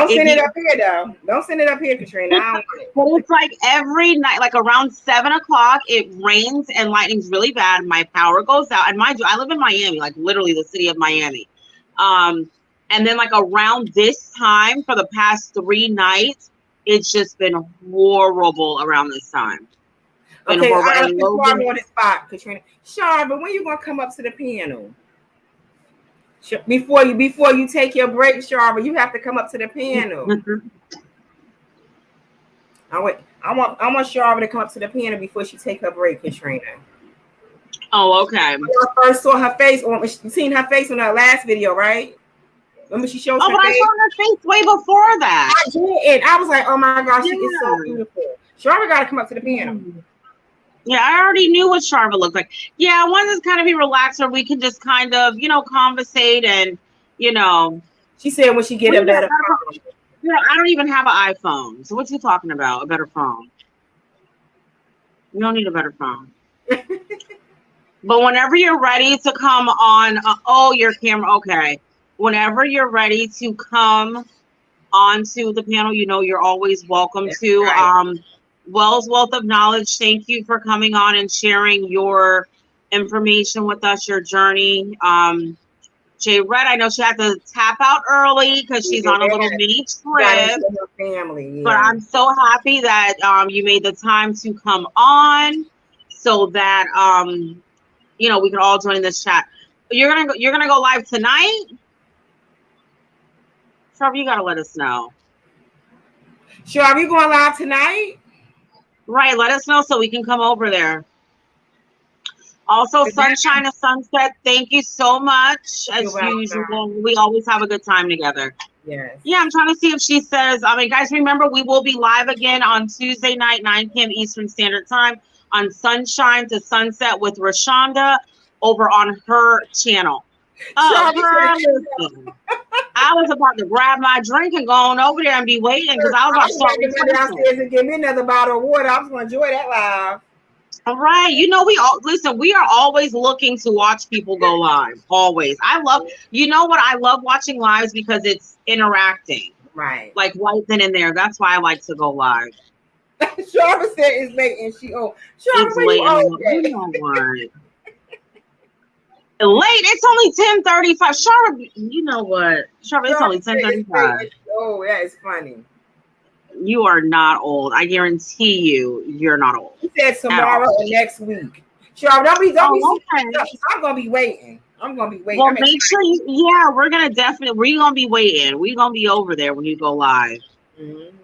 send it up here though. Don't send it up here, Katrina. I don't want it. But it's like every night, like around 7 o'clock, it rains and lightning's really bad. My power goes out. And mind you, I live in Miami, like literally the city of Miami. And then like around this time for the past 3 nights, it's just been horrible around this time. Okay, I'm on the spot, Katrina. Char, but when you gonna come up to the panel? Before you take your break, Char, you have to come up to the panel. I want Char to come up to the panel before she take her break, Katrina. Oh, okay. When I first saw her face, you seen her face on her last video, right? Remember she showed her face? I saw her face way before that. I did. I was like, oh my gosh, she is so beautiful. Char got to come up to the panel. Yeah, I already knew what Sharva looked like. Yeah, I wanted to kind of be relaxed where we can just kind of, conversate and, She said when she get a better phone. I don't even have an iPhone. So what you talking about? A better phone? You don't need a better phone. But whenever you're ready to come on, your camera, okay. Whenever you're ready to come onto the panel, you're always welcome to. Right. Wells Wealth of Knowledge, thank you for coming on and sharing your information with us, your journey. Jay Red, I know she had to tap out early because she's on a little mini trip. Family, But I'm so happy that you made the time to come on so that we can all join this chat. You're gonna go live tonight? Trevor, you gotta let us know. Sure, are we going live tonight? Right, let us know so we can come over there. Also, Sunshine and Sunset, thank you so much. As usual, we always have a good time together. Yes. Yeah, I'm trying to see if she says, guys, remember, we will be live again on Tuesday night, 9 p.m. Eastern Standard Time on Sunshine to Sunset with Rashonda over on her channel. Oh, girl, listen. I was about to grab my drink and go on over there and be waiting because I was about to start downstairs and give me another bottle of water. I was going to enjoy that live. All right. You know, we are always looking to watch people go live. Always. You know what? I love watching lives because it's interacting. Right. Like right then and there. That's why I like to go live. Sharma said it's late and Sharma, it's late. You know what? Late. It's only 10:35. Sharma, you know what? Sharma, it's only 10:35. Oh, that is funny. You are not old. I guarantee you're not old. He said tomorrow or next week. Sharma, don't be. Okay. I'm gonna be waiting. Well, make sure we're gonna be waiting. We're gonna be over there when you go live. Mm-hmm.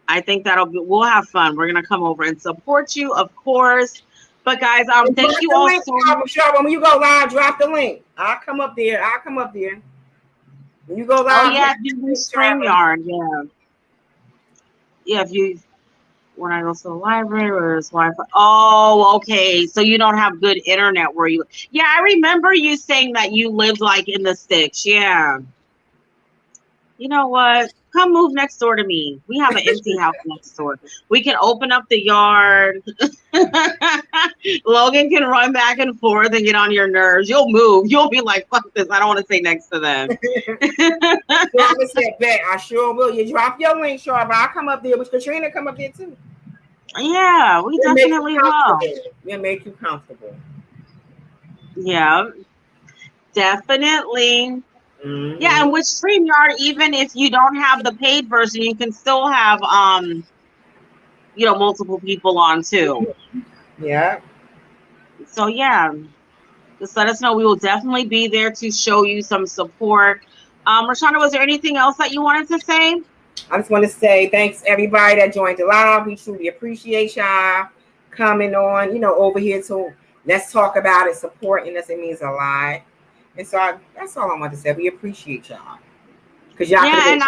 I think we'll have fun. We're gonna come over and support you, of course. But guys, thank you all so much. When you go live, drop the link. I'll come up there. When you go live. Oh yeah, you do StreamYard, yeah. Yeah, when I go to the library or it's Wi-Fi. Oh, okay. So you don't have good internet where you. Yeah, I remember you saying that you lived like in the sticks. Yeah. You know what? Come move next door to me. We have an empty house next door. We can open up the yard. Logan can run back and forth and get on your nerves. You'll move. You'll be like, fuck this. I don't want to stay next to them. I sure will. You drop your link, Sharp. I'll come up there. With Katrina, come up there too. Yeah, we definitely will. We'll make you comfortable. Yeah, definitely. Mm-hmm. Yeah, and with StreamYard, even if you don't have the paid version, you can still have multiple people on too. Yeah. So yeah, just let us know. We will definitely be there to show you some support. Rashonda, was there anything else that you wanted to say? I just want to say thanks everybody that joined the live. We truly appreciate y'all coming on, over here to let's talk about it, supporting us. It means a lot. And so that's all I want to say. We appreciate y'all. Because y'all and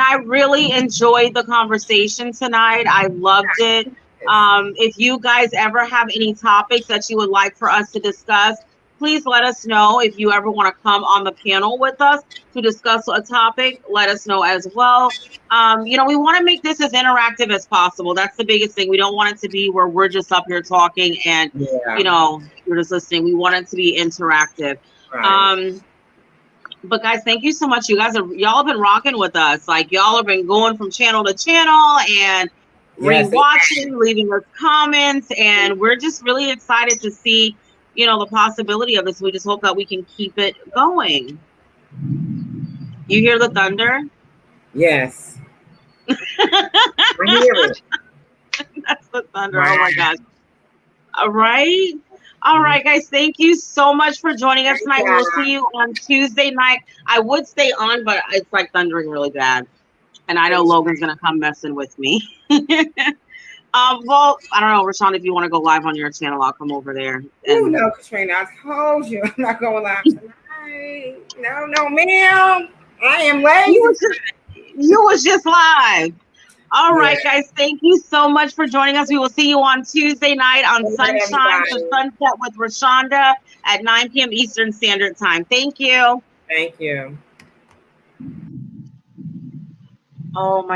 I really enjoyed the conversation tonight. I loved it. If you guys ever have any topics that you would like for us to discuss, please let us know. If you ever want to come on the panel with us to discuss a topic, let us know as well. We want to make this as interactive as possible. That's the biggest thing. We don't want it to be where we're just up here talking and, you're just listening. We want it to be interactive. Right. But guys, thank you so much. Y'all have been rocking with us. Like y'all have been going from channel to channel and rewatching, leaving us comments. And we're just really excited to see the possibility of this. We just hope that we can keep it going. You hear the thunder? Yes. I hear it. That's the thunder. Wow. Oh my gosh. All right. All right, guys. Thank you so much for joining us tonight. We'll see you on Tuesday night. I would stay on, but it's like thundering really bad. And I know Logan's going to come messing with me. Well, I don't know, Rashawn, if you want to go live on your channel, I'll come over there. No, Katrina, I told you I'm not going live tonight. No, ma'am. I am lazy. You was just live. All right, guys. Thank you so much for joining us. We will see you on Tuesday night on Sunshine to Sunset with Rashonda at 9 p.m. Eastern Standard Time. Thank you. Thank you. Oh, my